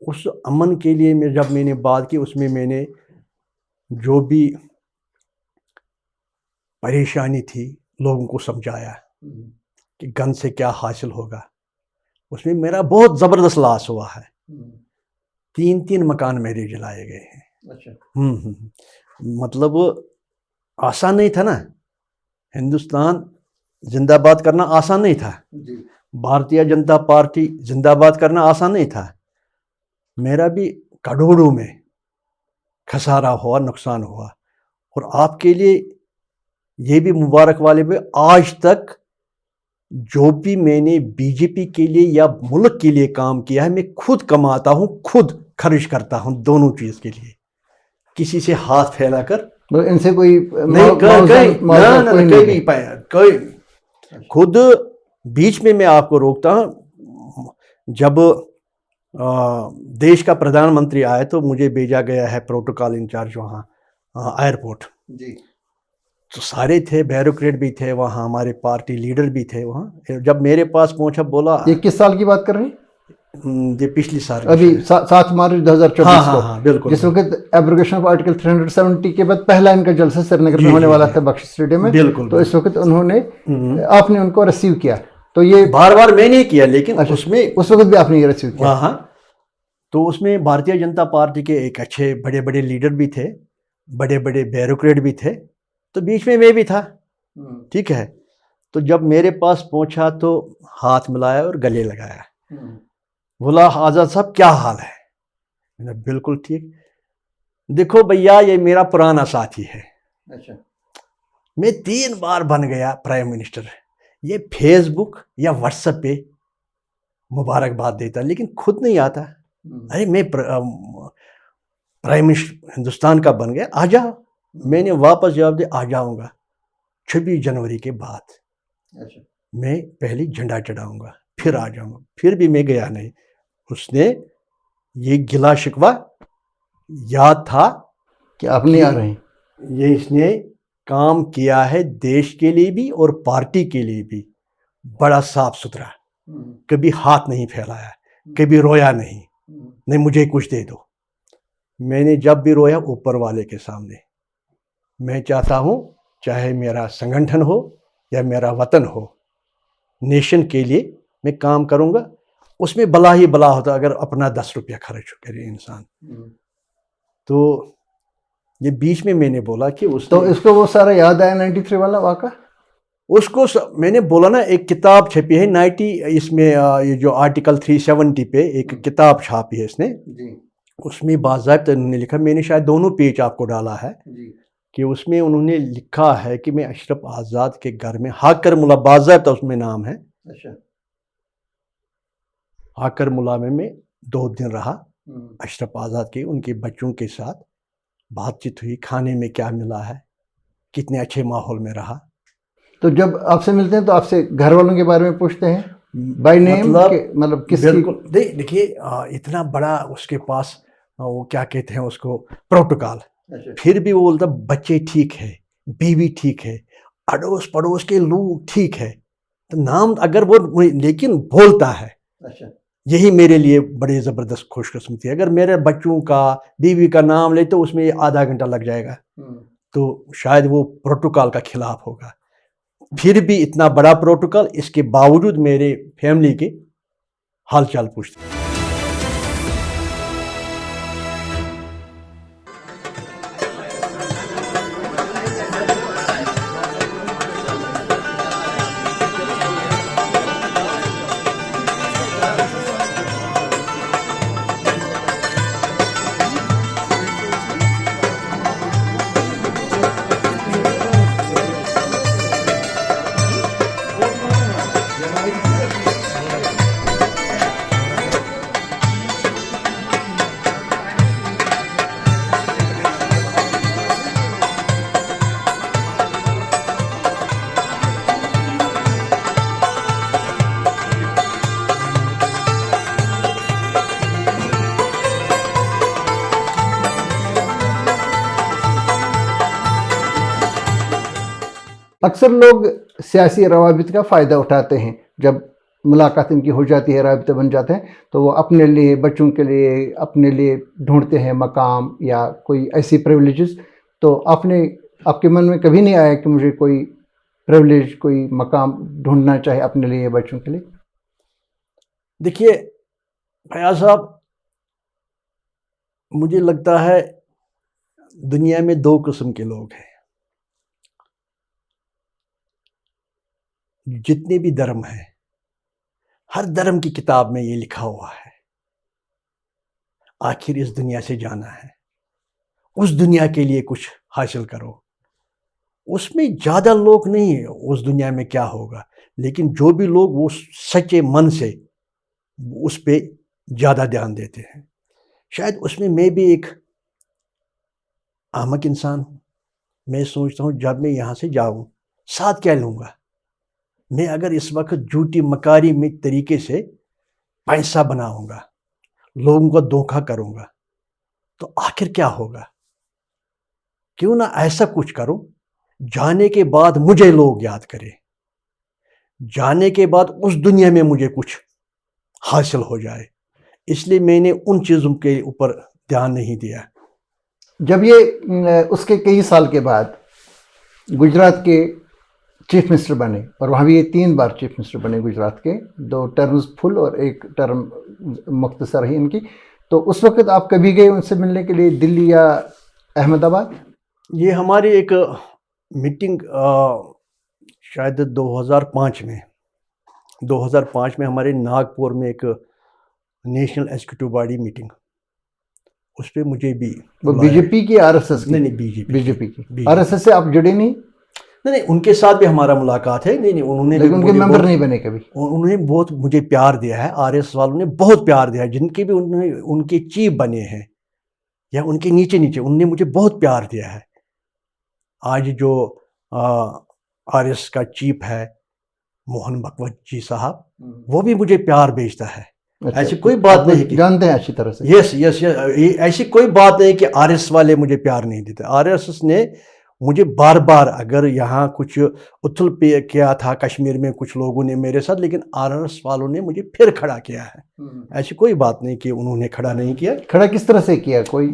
اس امن کے لیے جب میں نے بات کی، اس میں میں نے جو بھی پریشانی تھی لوگوں کو سمجھایا کہ گن سے کیا حاصل ہوگا۔ اس میں میرا بہت زبردست لاس ہوا ہے، 3 مکان میرے جلائے گئے ہیں۔ اچھا، مطلب آسان نہیں تھا نا، ہندوستان زندہ باد کرنا آسان نہیں تھا، بھارتیہ جنتا پارٹی زندہ باد کرنا آسان نہیں تھا۔ میرا بھی کروڑوں میں خسارہ ہوا، نقصان ہوا، اور آپ کے لیے یہ بھی مبارک والے پہ آج تک جو بھی میں نے بی جے پی کے لیے یا ملک کے لیے کام کیا ہے، میں خود کماتا ہوں، خود خرچ کرتا ہوں، دونوں چیز کے لیے، کسی سے ہاتھ پھیلا کر ان سے کوئی کوئی خود۔ بیچ میں آپ کو روکتا ہوں، جب دیش کا پردھان منتری آئے تو مجھے بھیجا گیا ہے پروٹوکال انچارج وہاں ایئرپورٹ، تو سارے تھے، بیوروکریٹ بھی تھے وہاں، ہمارے پارٹی لیڈر بھی تھے وہاں۔ جب میرے پاس پہنچا بولا، یہ کس سال کی بات کر رہے ہیں؟ یہ پچھلی سال ابھی 7 مارچ 2024 کو، بالکل، جس وقت ایبروگیشن آف آرٹیکل 370 کے بعد پہلا ان کا جلسہ سری نگر میں ہونے والا تھا بخش اسٹیڈیم میں، بالکل، تو اس وقت انہوں نے آپ نے ان کو ریسیو کیا، تو یہ بار میں نہیں کیا، لیکن اس میں اس وقت بھی آپ نے یہ ریسیو کیا؟ ہاں، تو اس میں بھارتیہ جنتا پارٹی کے ایک اچھے بڑے لیڈر بھی تھے، بڑے بیوروکریٹ بھی تھے، تو بیچ میں بھی تھا، ٹھیک ہے۔ تو جب میرے پاس پہنچا تو ہاتھ ملایا اور گلے لگایا، بولا آزاد صاحب کیا حال ہے؟ میں نے بالکل ٹھیک۔ دیکھو بھیا، یہ میرا پرانا ساتھی ہے، میں 3 بار بن گیا پرائم منسٹر، یہ فیس بک یا واٹس ایپ پہ مبارکباد دیتا لیکن خود نہیں آتا۔ ارے میں پرائم منسٹر ہندوستان کا بن گیا، آ جاؤ۔ میں نے واپس جواب دیا، آ جاؤں گا 26 جنوری کے بعد، میں پہلے جھنڈا چڑھاؤں گا، پھر آ جاؤں گا۔ پھر بھی میں گیا نہیں۔ اس نے یہ گلا شکوہ یاد تھا کہ آپ نہیں آ رہے ہیں، یہ اس نے کام کیا ہے دیش کے لیے بھی اور پارٹی کے لیے بھی، بڑا صاف ستھرا، کبھی ہاتھ نہیں پھیلایا، کبھی رویا نہیں مجھے کچھ دے دو۔ میں نے جب بھی رویا اوپر والے کے سامنے، میں چاہتا ہوں چاہے میرا سنگٹھن ہو یا میرا وطن ہو، نیشن کے لیے میں کام کروں گا، اس میں بلا ہی بلا ہوتا اگر اپنا 10 روپیہ خرچ کرے انسان۔ تو یہ بیچ میں نے بولا کہ اس کو وہ سارا یاد آیا 93 والا واقعہ؟ اس کو میں نے بولا نا، ایک کتاب چھپی ہے 90، اس میں یہ جو آرٹیکل 370 پہ ایک کتاب چھاپی ہے اس نے، اس میں باضابطہ انہوں نے لکھا، میں نے شاید دونوں پیج آپ کو ڈالا ہے، کہ اس میں انہوں نے لکھا ہے کہ میں اشرف آزاد کے گھر میں ہاکر ملا، باضابطہ اس میں نام ہے، ہاکر ملا میں 2 دن رہا اشرف آزاد کے، ان کے بچوں کے ساتھ بات چیت ہوئی، کھانے میں کیا ملا ہے، کتنے اچھے ماحول میں رہا۔ تو جب آپ سے ملتے ہیں تو آپ سے گھر والوں کے بارے میں پوچھتے ہیں؟ بائی نیم مطلب کس کی؟ بالکل دیکھیے اتنا بڑا اس کے پاس وہ کیا کہتے ہیں اس کو پروٹوکال، پھر بھی وہ بولتا بچے ٹھیک ہے، بیوی ٹھیک ہے، اڑوس پڑوس کے لوگ ٹھیک ہے، تو نام اگر وہ لیکن بولتا ہے، یہی میرے لیے بڑی زبردست خوش قسمتی ہے. اگر میرے بچوں کا بیوی کا نام لے تو اس میں آدھا گھنٹہ لگ جائے گا، تو شاید وہ پروٹوکال کا خلاف ہوگا. پھر بھی اتنا بڑا پروٹوکال، اس کے باوجود میرے فیملی کے حال چال پوچھتے ہیں. اکثر لوگ سیاسی روابط کا فائدہ اٹھاتے ہیں. جب ملاقات ان کی ہو جاتی ہے، رابطے بن جاتے ہیں، تو وہ اپنے لیے، بچوں کے لیے، اپنے لیے ڈھونڈتے ہیں مقام یا کوئی ایسی پریولیجز. تو آپ کے من میں کبھی نہیں آیا کہ مجھے کوئی پریولیج، کوئی مقام ڈھونڈنا چاہے اپنے لیے، بچوں کے لیے؟ دیکھیے فیاض صاحب، مجھے لگتا ہے دنیا میں دو قسم کے لوگ ہیں. جتنے بھی دھرم ہیں، ہر دھرم کی کتاب میں یہ لکھا ہوا ہے، آخر اس دنیا سے جانا ہے، اس دنیا کے لیے کچھ حاصل کرو. اس میں زیادہ لوگ نہیں اس دنیا میں کیا ہوگا، لیکن جو بھی لوگ وہ سچے من سے اس پہ زیادہ دھیان دیتے ہیں. شاید اس میں بھی ایک احمق انسان ہوں. میں سوچتا ہوں جب میں یہاں سے جاؤں ساتھ کیا لوں گا. میں اگر اس وقت جھوٹی مکاری میں طریقے سے پیسہ بناؤں گا، لوگوں کا دھوکہ کروں گا، تو آخر کیا ہوگا. کیوں نہ ایسا کچھ کروں جانے کے بعد مجھے لوگ یاد کریں، جانے کے بعد اس دنیا میں مجھے کچھ حاصل ہو جائے. اس لیے میں نے ان چیزوں کے اوپر دھیان نہیں دیا. جب یہ اس کے کئی سال کے بعد گجرات کے چیف منسٹر بنے، اور وہاں بھی یہ 3 بار چیف منسٹر بنے گجرات کے، 2 ٹرمز فل اور 1 ٹرم مختصر رہی ان کی، تو اس وقت آپ کبھی گئے ان سے ملنے کے لیے دلی یا احمد آباد؟ یہ ہماری ایک میٹنگ شاید 2005 میں ہمارے ناگپور میں ایک نیشنل ایگزیکٹو باڈی میٹنگ، اس پہ مجھے بھی وہ بی جے پی کی، آر ایس ایس کی؟ نہیں، بی جے پی کی. آر ایس ایس سے آپ جڑے نہیں؟ نہیں، ان کے ساتھ بھی ہمارا ملاقات ہے. نہیں، انہوں نے لیکن ان کے ممبر نہیں بنے کبھی؟ انہوں نے بہت مجھے پیار دیا ہے. آر ایس ایس والوں نے بہت پیار دیا ہے، جن کے بھی ان کے چیف بنے ہیں یا ان کے نیچے انہوں نے مجھے بہت پیار دیا ہے. آج جو آر ایس ایس کا چیف ہے موہن بھگوت جی صاحب، وہ بھی مجھے پیار بھیجتا ہے. ایسی کوئی بات نہیں، جانتے ہیں اچھی طرح سے. یس، ایسی کوئی بات نہیں کہ آر ایس والے مجھے پیار نہیں دیتے. آر ایس ایس نے مجھے بار بار، اگر یہاں کچھ اتھل پہ کیا تھا کشمیر میں کچھ لوگوں نے میرے ساتھ، لیکن آر ایس ایس والوں نے مجھے پھر کھڑا کیا ہے. ایسی کوئی بات نہیں کہ انہوں نے کھڑا نہیں کیا. کھڑا کس طرح سے کیا؟ کوئی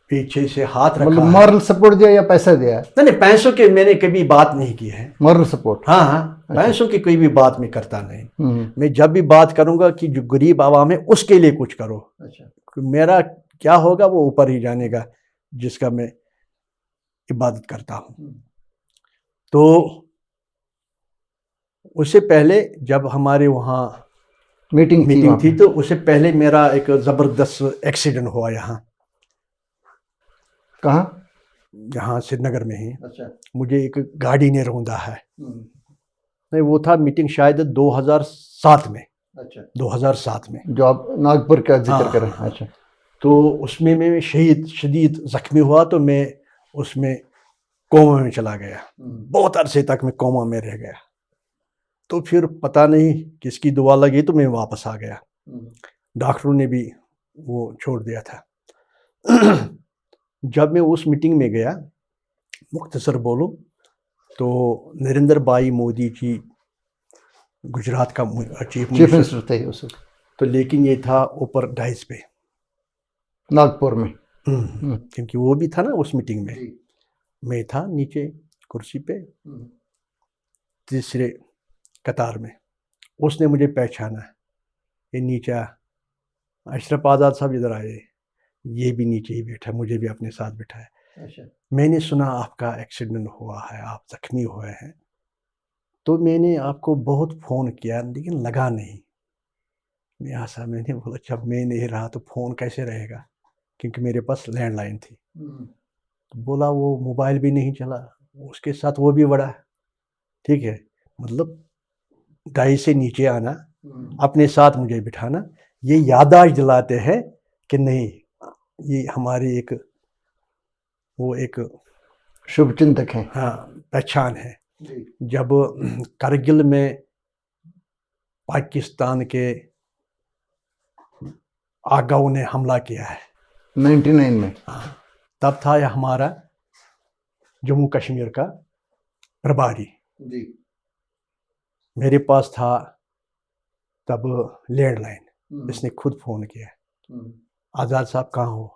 پیچھے سے ہاتھ رکھا، مطلب مورل سپورٹ دیا یا پیسہ دیا؟ نہیں، پیسوں کی میں نے کبھی بات نہیں کی ہے. Moral support? ہاں، پیسوں کی کوئی بھی بات میں کرتا نہیں. میں جب بھی بات کروں گا کہ جو غریب عوام ہے اس کے لیے کچھ کرو. میرا کیا ہوگا وہ اوپر ہی جانے گا، جس کا میں عبادت کرتا ہوں. تو اس سے پہلے جب ہمارے وہاں میٹنگ تھی، تو اس سے پہلے میرا ایک زبردست ایکسیڈنٹ ہوا یہاں. کہاں؟ یہاں سری نگر میں ہی. مجھے ایک گاڑی نے روندا ہے. نہیں، وہ تھا میٹنگ شاید 2007 میں. 2007 میں جو آپ ناگپور کا ذکر کریں. اچھا. تو اس میں میں شدید زخمی ہوا، تو میں اس میں کوما میں چلا گیا. بہت عرصے تک میں کوما میں رہ گیا. تو پھر پتہ نہیں کس کی دعا لگی تو میں واپس آ گیا. ڈاکٹروں نے بھی وہ چھوڑ دیا تھا. جب میں اس میٹنگ میں گیا, مختصر بولوں تو نریندر بھائی مودی جی گجرات کا چیف منسٹر تھے اس وقت, تو لیکن یہ تھا اوپر ڈائز پہ ناگپور میں, کیونکہ وہ بھی تھا نا اس میٹنگ میں. میں تھا نیچے کرسی پہ تیسرے قطار میں. اس نے مجھے پہچانا, یہ نیچے اشرف آزاد صاحب ادھر آئے, یہ بھی نیچے ہی بیٹھا, مجھے بھی اپنے ساتھ بٹھایا. میں نے سنا آپ کا ایکسیڈنٹ ہوا ہے, آپ زخمی ہوئے ہیں, تو میں نے آپ کو بہت فون کیا لیکن لگا نہیں. میں نے بولا جب میں نہیں رہا تو فون کیسے رہے گا, کیونکہ میرے پاس لینڈ لائن تھی. بولا وہ موبائل بھی نہیں چلا, اس کے ساتھ وہ بھی بڑا, ٹھیک ہے, مطلب ڈائی سے نیچے آنا, اپنے ساتھ مجھے بٹھانا, یہ یادداشت دلاتے ہیں کہ نہیں یہ ہماری ایک وہ ایک شبھ چنتک ہیں, ہاں پہچان ہے. جب کرگل میں پاکستان کے آگاؤں نے حملہ کیا ہے 99 میں, تب تھا یہ ہمارا جموں کشمیر کا پرباری. میرے پاس تھا تب لینڈ لائن. اس نے خود فون کیا, آزاد صاحب کہاں ہو؟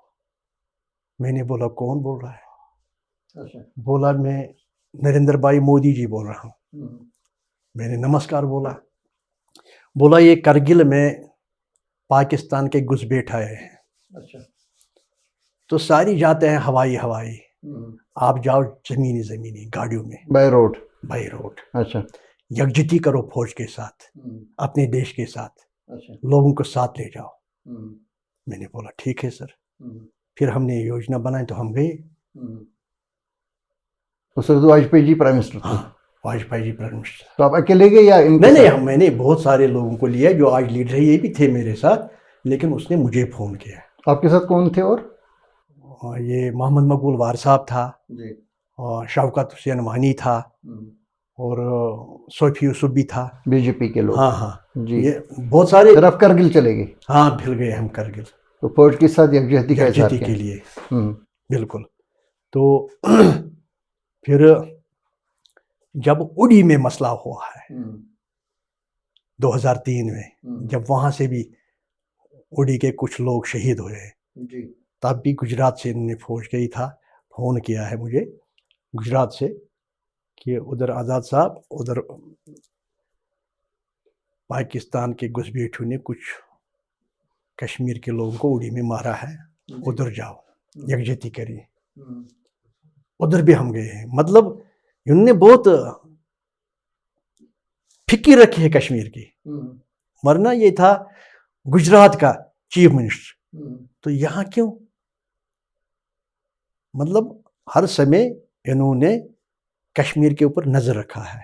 میں نے بولا کون بول رہا ہے؟ بولا میں نریندر بھائی مودی جی بول رہا ہوں. میں نے نمسکار بولا. بولا یہ کرگل میں پاکستان کے گھسپیٹ آئے ہیں, تو ساری جاتے ہیں ہوائی, آپ جاؤ زمینی گاڑیوں میں, بائی روڈ. اچھا, یکجہتی کرو فوج کے ساتھ, اپنے دیش کے ساتھ, لوگوں کو ساتھ لے جاؤ. میں نے بولا ٹھیک ہے سر. پھر ہم نے یوجنا بنائی تو ہم گئے. اس وقت واجپئی جی پرائم منسٹر تھے. Vajpayee g prime minister. تو آپ اکیلے گئے یا نہیں, میں نے بہت سارے لوگوں کو لیا, جو آج لیڈر ہے یہ بھی تھے میرے ساتھ, لیکن اس نے مجھے فون کیا. آپ کے ساتھ کون تھے؟ اور یہ محمد مقبول وار صاحب تھا, اور شوکت حسین وانی تھا, اور صوفی یوسف بھی تھا, بی جے پی کے لوگ. ہاں جی, یہ بہت سارے. پھر آپ کرگل چلے گئے؟ ہاں پھر گئے ہم کرگل, تو فوج کے ساتھ یکجہتی کے لیے. بالکل. تو پھر جب اڑی میں مسئلہ ہوا ہے 2003 میں, جب وہاں سے بھی اڑی کے کچھ لوگ شہید ہوئے ہیں, تب بھی گجرات سے انہوں نے فوج گئی تھا, فون کیا ہے مجھے گجرات سے کہ ادھر آزاد صاحب, ادھر پاکستان کے گھسپیٹوں نے کچھ کشمیر کے لوگوں کو اڑی میں مارا ہے, ادھر جاؤ یکجہتی کریے. ادھر بھی ہم گئے ہیں. مطلب انہوں نے بہت فکر رکھی ہے کشمیر کی, ورنہ یہ تھا گجرات کا چیف منسٹر, تو یہاں کیوں؟ مطلب ہر سمے انہوں نے کشمیر کے اوپر نظر رکھا ہے.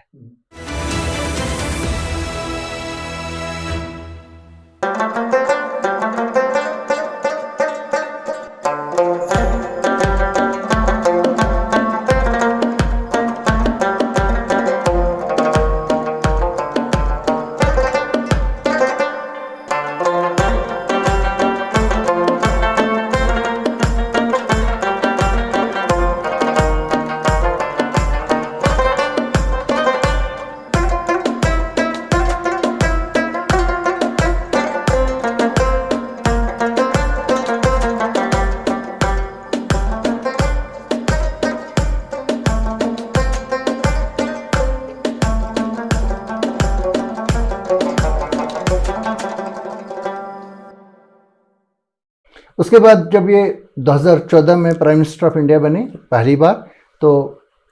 اس کے بعد جب یہ 2014 میں پرائم منسٹر آف انڈیا بنے پہلی بار, تو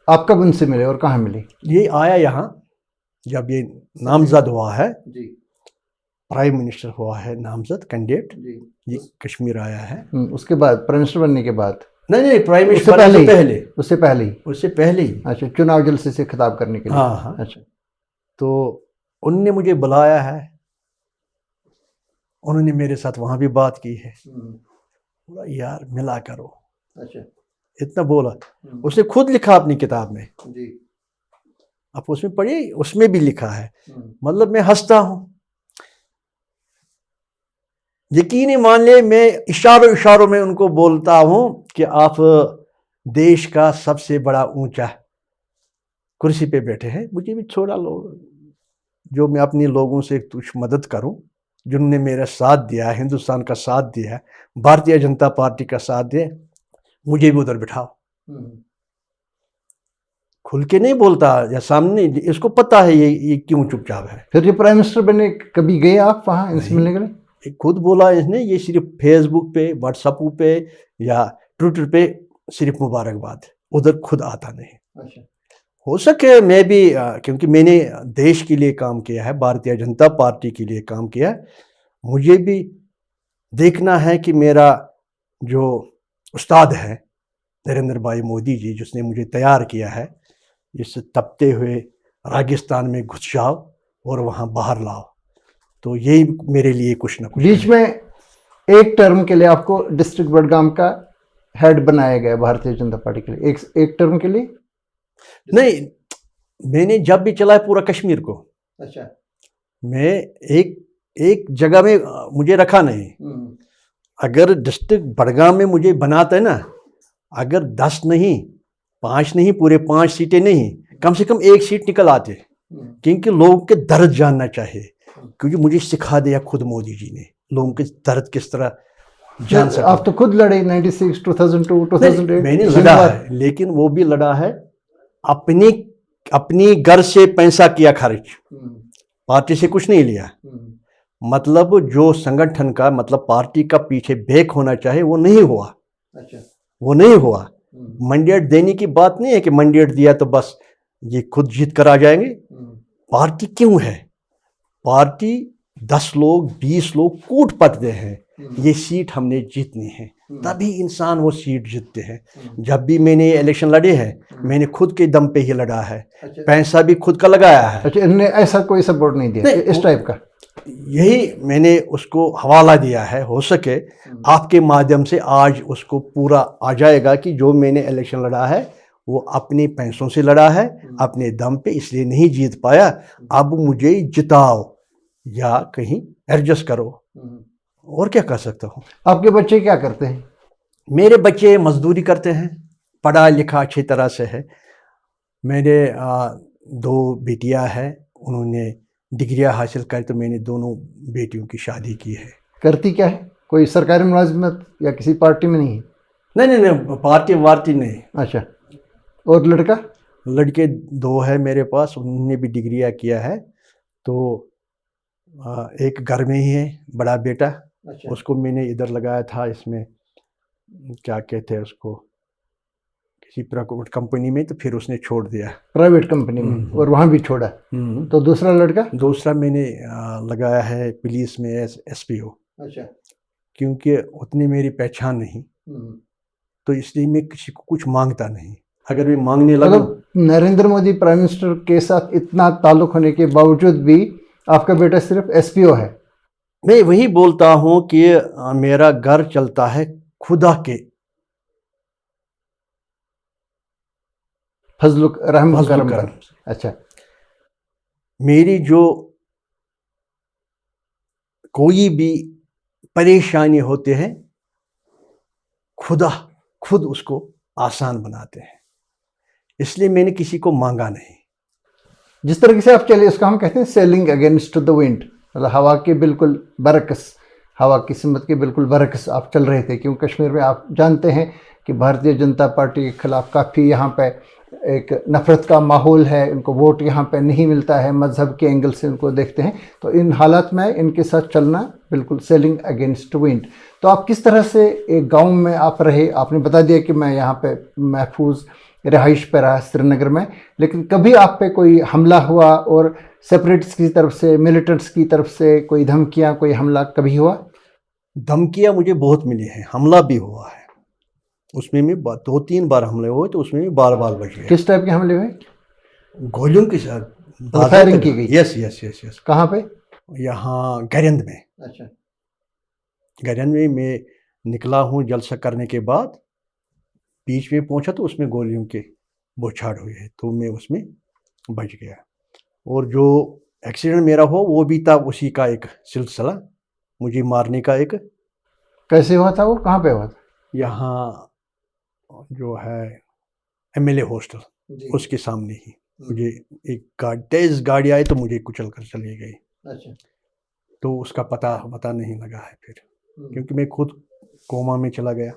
آپ کب ان سے ملے اور کہاں ملے؟ یہ آیا یہاں جب یہ نامزد ہوا ہے, پرائم منسٹر ہوا ہے نامزد کینڈیڈیٹ, یہ کشمیر آیا ہے. اس کے بعد پرائم منسٹر بننے کے بعد؟ نہیں, پرائم منسٹر اس سے پہلے ہی. اچھا, چناؤ جلسے سے خطاب کرنے کے لیے. ہاں. اچھا, تو انہوں نے مجھے بلایا ہے, انہوں نے میرے ساتھ وہاں بھی بات کی ہے. بولا یار ملا کرو. اچھا, اتنا بولا. اس نے خود لکھا اپنی کتاب میں آپ اس میں پڑھیے، اس میں بھی لکھا ہے. مطلب میں ہنستا ہوں. یقینی مان لے میں اشاروں میں ان کو بولتا ہوں کہ آپ دیش کا سب سے بڑا اونچا کرسی پہ بیٹھے ہیں، مجھے بھی چھوڑا لو، جو میں اپنے لوگوں سے کچھ مدد کروں جنہوں نے میرا ساتھ دیا، ہندوستان کا ساتھ دیا، بھارتیہ جنتا پارٹی کا ساتھ دیا، مجھے بھی ادھر بٹھاؤ. کھل کے نہیں بولتا یا سامنے، اس کو پتا ہے یہ کیوں چپ چاپ ہے. پھر یہ پرائم منسٹر بنے کبھی گئے آپ وہاں ان سے ملنے کے لیے؟ خود بولا اس نے، یہ صرف فیس بک پہ، واٹس ایپ پہ یا ٹویٹر پہ صرف مبارکباد، ادھر خود آتا نہیں. ہو سکے میں بھی، کیونکہ میں نے دیش کے لیے کام کیا ہے، بھارتیہ جنتا پارٹی کے لیے کام کیا ہے، مجھے بھی دیکھنا ہے کہ میرا جو استاد ہے نریندر بھائی مودی جی، جس نے مجھے تیار کیا ہے، اس تپتے ہوئے راجستھان میں گھس جاؤ اور وہاں باہر لاؤ، تو یہی میرے لیے کچھ نہ کچھ. بیچ میں ایک ٹرم کے لیے آپ کو ڈسٹرکٹ بڈگام کا ہیڈ بنایا گیا بھارتیہ جنتا پارٹی کے لیے، ایک ٹرم کے لیے؟ نہیں، میں نے جب بھی چلایا پورا کشمیر کو. اچھا. میں ایک جگہ میں مجھے رکھا نہیں. اگر ڈسٹرکٹ بڈگام میں مجھے بناتا ہے نا، اگر 10 نہیں 5 نہیں، پورے 5 سیٹیں نہیں، کم سے کم 1 سیٹ نکل آتے، کیونکہ لوگوں کے درد جاننا چاہیے. کیونکہ مجھے سکھا دیا خود مودی جی نے لوگوں کے درد کس طرح جان سکتے. آپ تو خود لڑے 96، 2002، 2008. میں نے لڑا ہے، لیکن وہ بھی لڑا ہے اپنی گھر سے پیسہ کیا خرچ، پارٹی سے کچھ نہیں لیا. مطلب جو سنگٹھن کا، مطلب پارٹی کا پیچھے بیک ہونا چاہے وہ نہیں ہوا. وہ نہیں ہوا. منڈیٹ دینے کی بات نہیں ہے کہ منڈیٹ دیا تو بس یہ خود جیت کر آ جائیں گے. پارٹی کیوں ہے؟ پارٹی 10 لوگ 20 لوگ کوٹ پٹتے ہیں، یہ سیٹ ہم نے جیتنی ہے، تبھی انسان وہ سیٹ جیتتے ہیں. جب بھی میں نے الیکشن لڑے ہیں، میں نے خود کے دم پہ ہی لڑا ہے، پیسہ بھی خود کا لگایا ہے. اچھا، انہوں نے ایسا کوئی سپورٹ نہیں دیا اس ٹائپ کا؟ یہی میں نے اس کو حوالہ دیا ہے. ہو سکے آپ کے مادھیم سے آج اس کو پورا آ جائے گا کہ جو میں نے الیکشن لڑا ہے وہ اپنے پیسوں سے لڑا ہے، اپنے دم پہ، اس لیے نہیں جیت پایا. اب مجھے جتاؤ یا کہیں ایڈجسٹ کرو، اور کیا کر سکتا ہوں. آپ کے بچے کیا کرتے ہیں؟ میرے بچے مزدوری کرتے ہیں، پڑھا لکھا اچھی طرح سے ہے. میرے 2 بیٹیاں ہیں، انہوں نے ڈگریاں حاصل کر، تو میں نے دونوں بیٹیوں کی شادی کی ہے. کرتی کیا ہے؟ کوئی سرکاری ملازمت یا کسی پارٹی میں نہیں ہے؟ نہیں، پارٹی وارٹی نہیں. اچھا. اور لڑکا؟ لڑکے 2 ہیں میرے پاس، انہوں نے بھی ڈگریاں کیا ہے. تو ایک گھر میں ہی ہے بڑا بیٹا، اس کو میں نے ادھر لگایا تھا، اس میں کیا کہتے ہیں اس کو، کسی پرائیویٹ کمپنی میں، تو پھر اس نے چھوڑ دیا. پرائیویٹ کمپنی میں، اور وہاں بھی چھوڑا. تو دوسرا لڑکا؟ دوسرا میں نے لگایا ہے پولیس میں ایس پی او. اچھا. کیونکہ اتنی میری پہچان نہیں، تو اس لیے میں کسی کو کچھ مانگتا نہیں. اگر میں مانگنے لگا، نریندر مودی پرائم منسٹر کے ساتھ اتنا تعلق ہونے کے باوجود بھی آپ کا بیٹا صرف ایس پی او ہے. میں وہی بولتا ہوں کہ میرا گھر چلتا ہے خدا کے فضل رحم کرم. اچھا. میری جو کوئی بھی پریشانی ہوتے ہیں، خدا خود اس کو آسان بناتے ہیں، اس لیے میں نے کسی کو مانگا نہیں. جس طریقے سے آپ چلے، اس کو ہم کہتے ہیں سیلنگ اگینسٹ دا ونڈ، مطلب ہوا کے بالکل برعکس، ہوا کی سمت کے بالکل برعکس آپ چل رہے تھے. کیونکہ کشمیر میں آپ جانتے ہیں کہ بھارتیہ جنتا پارٹی کے خلاف کافی یہاں پہ ایک نفرت کا ماحول ہے، ان کو ووٹ یہاں پہ نہیں ملتا ہے، مذہب کے اینگل سے ان کو دیکھتے ہیں. تو ان حالات میں ان کے ساتھ چلنا بالکل سیلنگ اگینسٹ ونڈ. تو آپ کس طرح سے ایک گاؤں میں آپ رہے؟ آپ نے بتا دیا کہ میں یہاں پہ محفوظ رہائش پہ رہا سری نگر میں، لیکن کبھی آپ پہ کوئی حملہ ہوا، اور سیپریٹس کی طرف سے، ملیٹنٹس کی طرف سے کوئی دھمکیاں، کوئی حملہ کبھی ہوا؟ دھمکیاں مجھے بہت ملی ہیں، حملہ بھی ہوا ہے. اس میں 2-3 بار حملے ہوئے، تو اس میں بھی بال بچ گئے. کس ٹائپ کے حملے ہوئے؟ گولیوں کے ساتھ فائرنگ کی گئی؟ یس. کہاں پہ؟ یہاں گرند میں. اچھا. گرند میں نکلا ہوں جلسہ کرنے کے بعد، بیچ میں پہنچا تو اس میں گولیوں کے بوچھاڑ ہوئے ہیں، تو میں اس میں بچ گیا. اور جو ایکسیڈنٹ میرا ہو وہ بھی تھا اسی کا ایک سلسلہ, مجھے مارنے کا ایک. کیسے ہوا تھا وہ, کہاں پہ ہوا تھا؟ یہاں جو ہے MLA ہاسٹل اس کے سامنے ہی مجھے ایک تیز گاڑی آئی تو مجھے کچل کر چلی گئی. اچھا. تو اس کا پتہ نہیں لگا ہے پھر, کیونکہ میں خود کوما میں چلا گیا.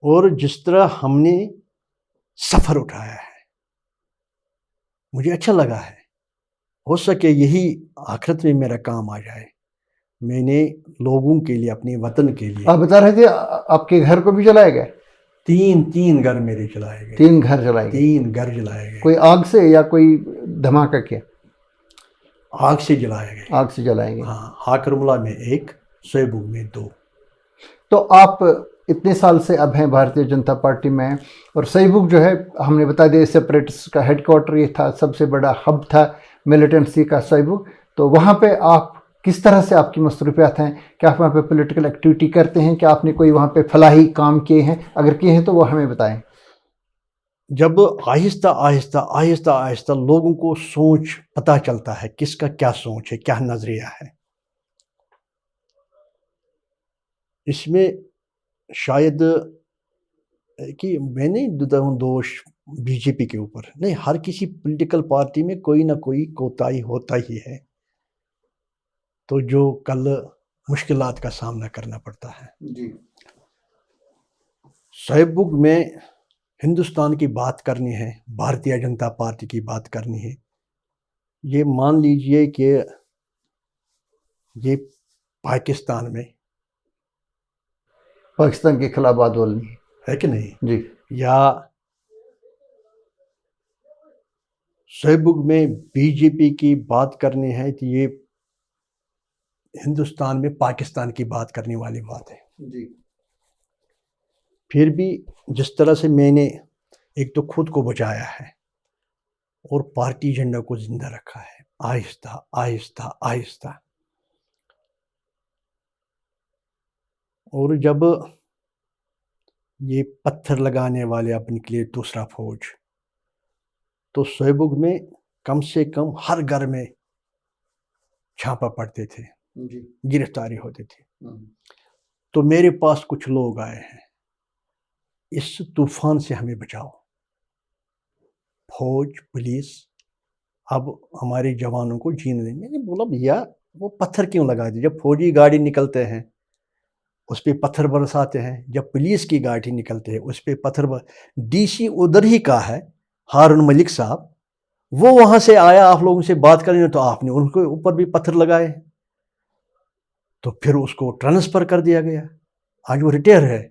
اور جس طرح ہم نے سفر اٹھایا ہے مجھے اچھا لگا ہے. ہو سکے یہی آخرت میں میرا کام آ جائے. میں نے لوگوں کے لیے, اپنے وطن کے لیے. آپ بتا رہے تھے آپ کے گھر کو بھی جلایا گیا؟ تین گھر میرے جلائے گئے. 3 گھر جلائے گئے. 3 گھر جلائے گئے. کوئی آگ سے یا کوئی دھماکہ کیا؟ آگ سے جلائے گئے. آگ سے جلائے گئے. ہاں, ہاکرملہ میں 1, سویبگ میں 2. تو آپ اتنے سال سے اب ہیں بھارتیہ جنتا پارٹی میں, اور سویبگ جو ہے ہم نے بتا دیا سیپریٹسٹ کا ہیڈ کوارٹر یہ تھا, سب سے بڑا ہب تھا ملیٹنسی کا سویبگ. تو وہاں پہ آپ کس طرح سے آپ کی مصروفیات ہیں؟ کیا آپ وہاں پہ پولیٹیکل ایکٹیویٹی کرتے ہیں؟ کیا آپ نے کوئی وہاں پہ فلاحی کام کیے ہیں؟ اگر کیے ہیں تو وہ ہمیں بتائیں. جب آہستہ آہستہ لوگوں کو سوچ پتہ چلتا ہے کس کا کیا سوچ ہے, کیا نظریہ ہے, اس میں شاید کہ میں نہیں دیتا ہوں دوش BJP کے اوپر, نہیں, ہر کسی پولیٹیکل پارٹی میں کوئی نہ کوئی کوتاہی ہوتا ہی ہے. تو جو کل مشکلات کا سامنا کرنا پڑتا ہے. جی. سویبگ میں ہندوستان کی بات کرنی ہے, بھارتیہ جنتا پارٹی کی بات کرنی ہے, یہ مان لیجئے کہ یہ پاکستان میں پاکستان کے خلاف بات بولنی ہے کہ نہیں. جی. یا سویبگ میں BJP کی بات کرنی ہے تو یہ ہندوستان میں پاکستان کی بات کرنے والی بات ہے. جی. پھر بھی جس طرح سے میں نے ایک تو خود کو بچایا ہے اور پارٹی جھنڈا کو زندہ رکھا ہے, آہستہ. اور جب یہ پتھر لگانے والے اب نکلے دوسرا فوج, تو سویبگ میں کم سے کم ہر گھر میں چھاپا پڑتے تھے, گرفتاری ہوتی تھی. تو میرے پاس کچھ لوگ آئے ہیں, اس طوفان سے ہمیں بچاؤ. فوج, پولیس اب ہمارے جوانوں کو جینے دیں. میں نے بولا بھیا وہ پتھر کیوں لگا دی؟ جب فوجی گاڑی نکلتے ہیں اس پہ پتھر برساتے ہیں, جب پولیس کی گاڑی نکلتے ہیں اس پہ پتھر DC ادھر ہی کا ہے, ہارون ملک صاحب, وہ وہاں سے آیا آپ لوگوں سے بات کرنے, تو آپ نے ان کے اوپر بھی پتھر لگائے. تو پھر اس کو ٹرانسفر کر دیا گیا, آج وہ ریٹائر ہے.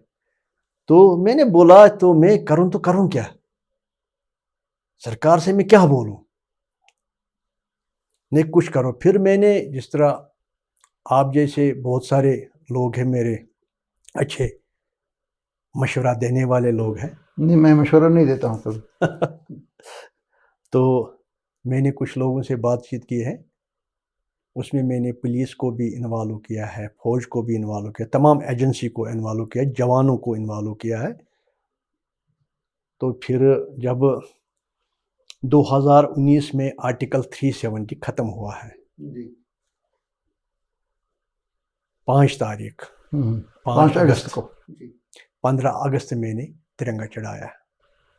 تو میں نے بولا تو میں کروں کیا؟ سرکار سے میں کیا بولوں؟ نہیں کچھ کرو. پھر میں نے, جس طرح آپ جیسے بہت سارے لوگ ہیں میرے اچھے مشورہ دینے والے لوگ ہیں. نہیں, میں مشورہ نہیں دیتا ہوں کبھی. تو میں نے کچھ لوگوں سے بات چیت کی ہے, اس میں میں نے پولیس کو بھی انوالو کیا ہے, فوج کو بھی انوالو کیا, تمام ایجنسی کو انوالو کیا, جوانوں کو انوالو کیا ہے. تو پھر جب 2019 میں آرٹیکل 370 ختم ہوا ہے, 5 تاریخ 5 اگست کو, 15 اگست میں نے ترنگا چڑھایا.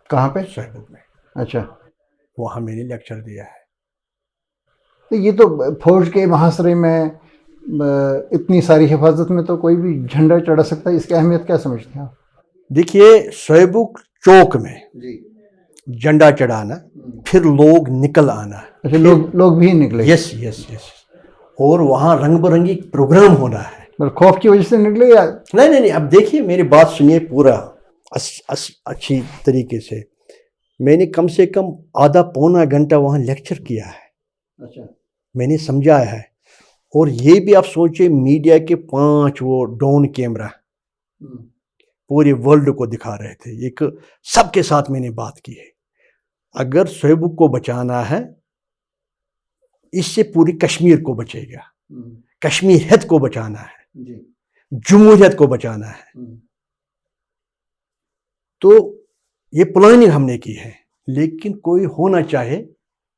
کہاں پہ؟ سویبگ میں. اچھا. وہاں میں نے لیکچر دیا ہے. تو یہ تو فوج کے محاصرے میں اتنی ساری حفاظت میں تو کوئی بھی جھنڈا چڑھا سکتا ہے, اس کی اہمیت کیا سمجھتے ہیں آپ؟ دیکھیے سویبگ چوک میں جھنڈا چڑھانا, پھر لوگ نکل آنا. اچھا, لوگ بھی نکلے؟ یس. اور وہاں رنگ برنگی پروگرام ہونا ہے. خوف کی وجہ سے نکلے یا نہیں. اب دیکھیے میری بات سنیے پورا اچھی طریقے سے. میں نے کم سے کم آدھا پونا گھنٹہ وہاں لیکچر کیا ہے. اچھا. میں نے سمجھایا ہے. اور یہ بھی آپ سوچیں, میڈیا کے 5 وہ ڈرون کیمرہ پورے ورلڈ کو دکھا رہے تھے. ایک سب کے ساتھ میں نے بات کی ہے. اگر سویبگ کو بچانا ہے, اس سے پوری کشمیر کو بچے گا. کشمیریت کو بچانا ہے, جمہوریت کو بچانا ہے. تو یہ پلاننگ ہم نے کی ہے. لیکن کوئی ہونا چاہے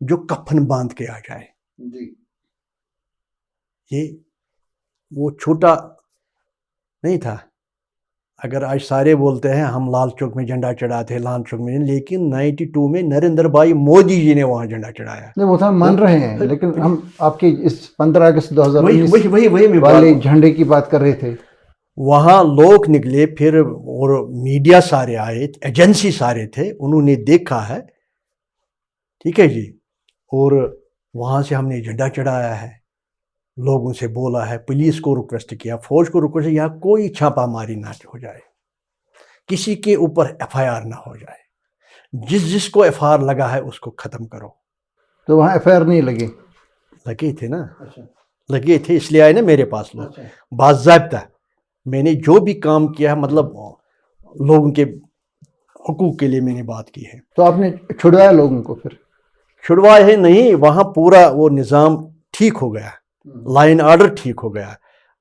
جو کفن باندھ کے آ جائے. جی یہ وہ چھوٹا نہیں تھا. اگر آج سارے بولتے ہیں ہم لال چوک میں جھنڈا چڑھاتے ہیں، لال چوک میں، لیکن 92 میں نریندر بھائی مودی جی نے وہاں جھنڈا چڑھایا. نہیں وہ تو ہم مان رہے ہیں، لیکن ہم آپ کی اس 15 اگست 2019 وہی میں والے جھنڈے کی بات کر رہے تھے. وہاں لوگ نکلے، پھر اور میڈیا سارے آئے، ایجنسی سارے تھے، انہوں نے دیکھا ہے، ٹھیک ہے جی. اور وہاں سے ہم نے جھنڈا چڑھایا ہے، لوگوں سے بولا ہے، پولیس کو ریکویسٹ کیا، فوج کو ریکویسٹ کیا، کوئی چھاپہ ماری نہ ہو جائے، کسی کے اوپر FIR نہ ہو جائے، جس کو FIR لگا ہے اس کو ختم کرو. تو وہاں FIR نہیں لگے؟ لگے تھے نا، لگے تھے، اس لیے آئے نا میرے پاس لوگ. باضابطہ میں نے جو بھی کام کیا ہے، مطلب لوگوں کے حقوق کے لیے میں نے بات کی ہے. تو آپ نے چھڑوایا لوگوں کو؟ پھر چھڑوائے ہیں نہیں، وہاں پورا وہ نظام ٹھیک ہو گیا، لائن آرڈر ٹھیک ہو گیا.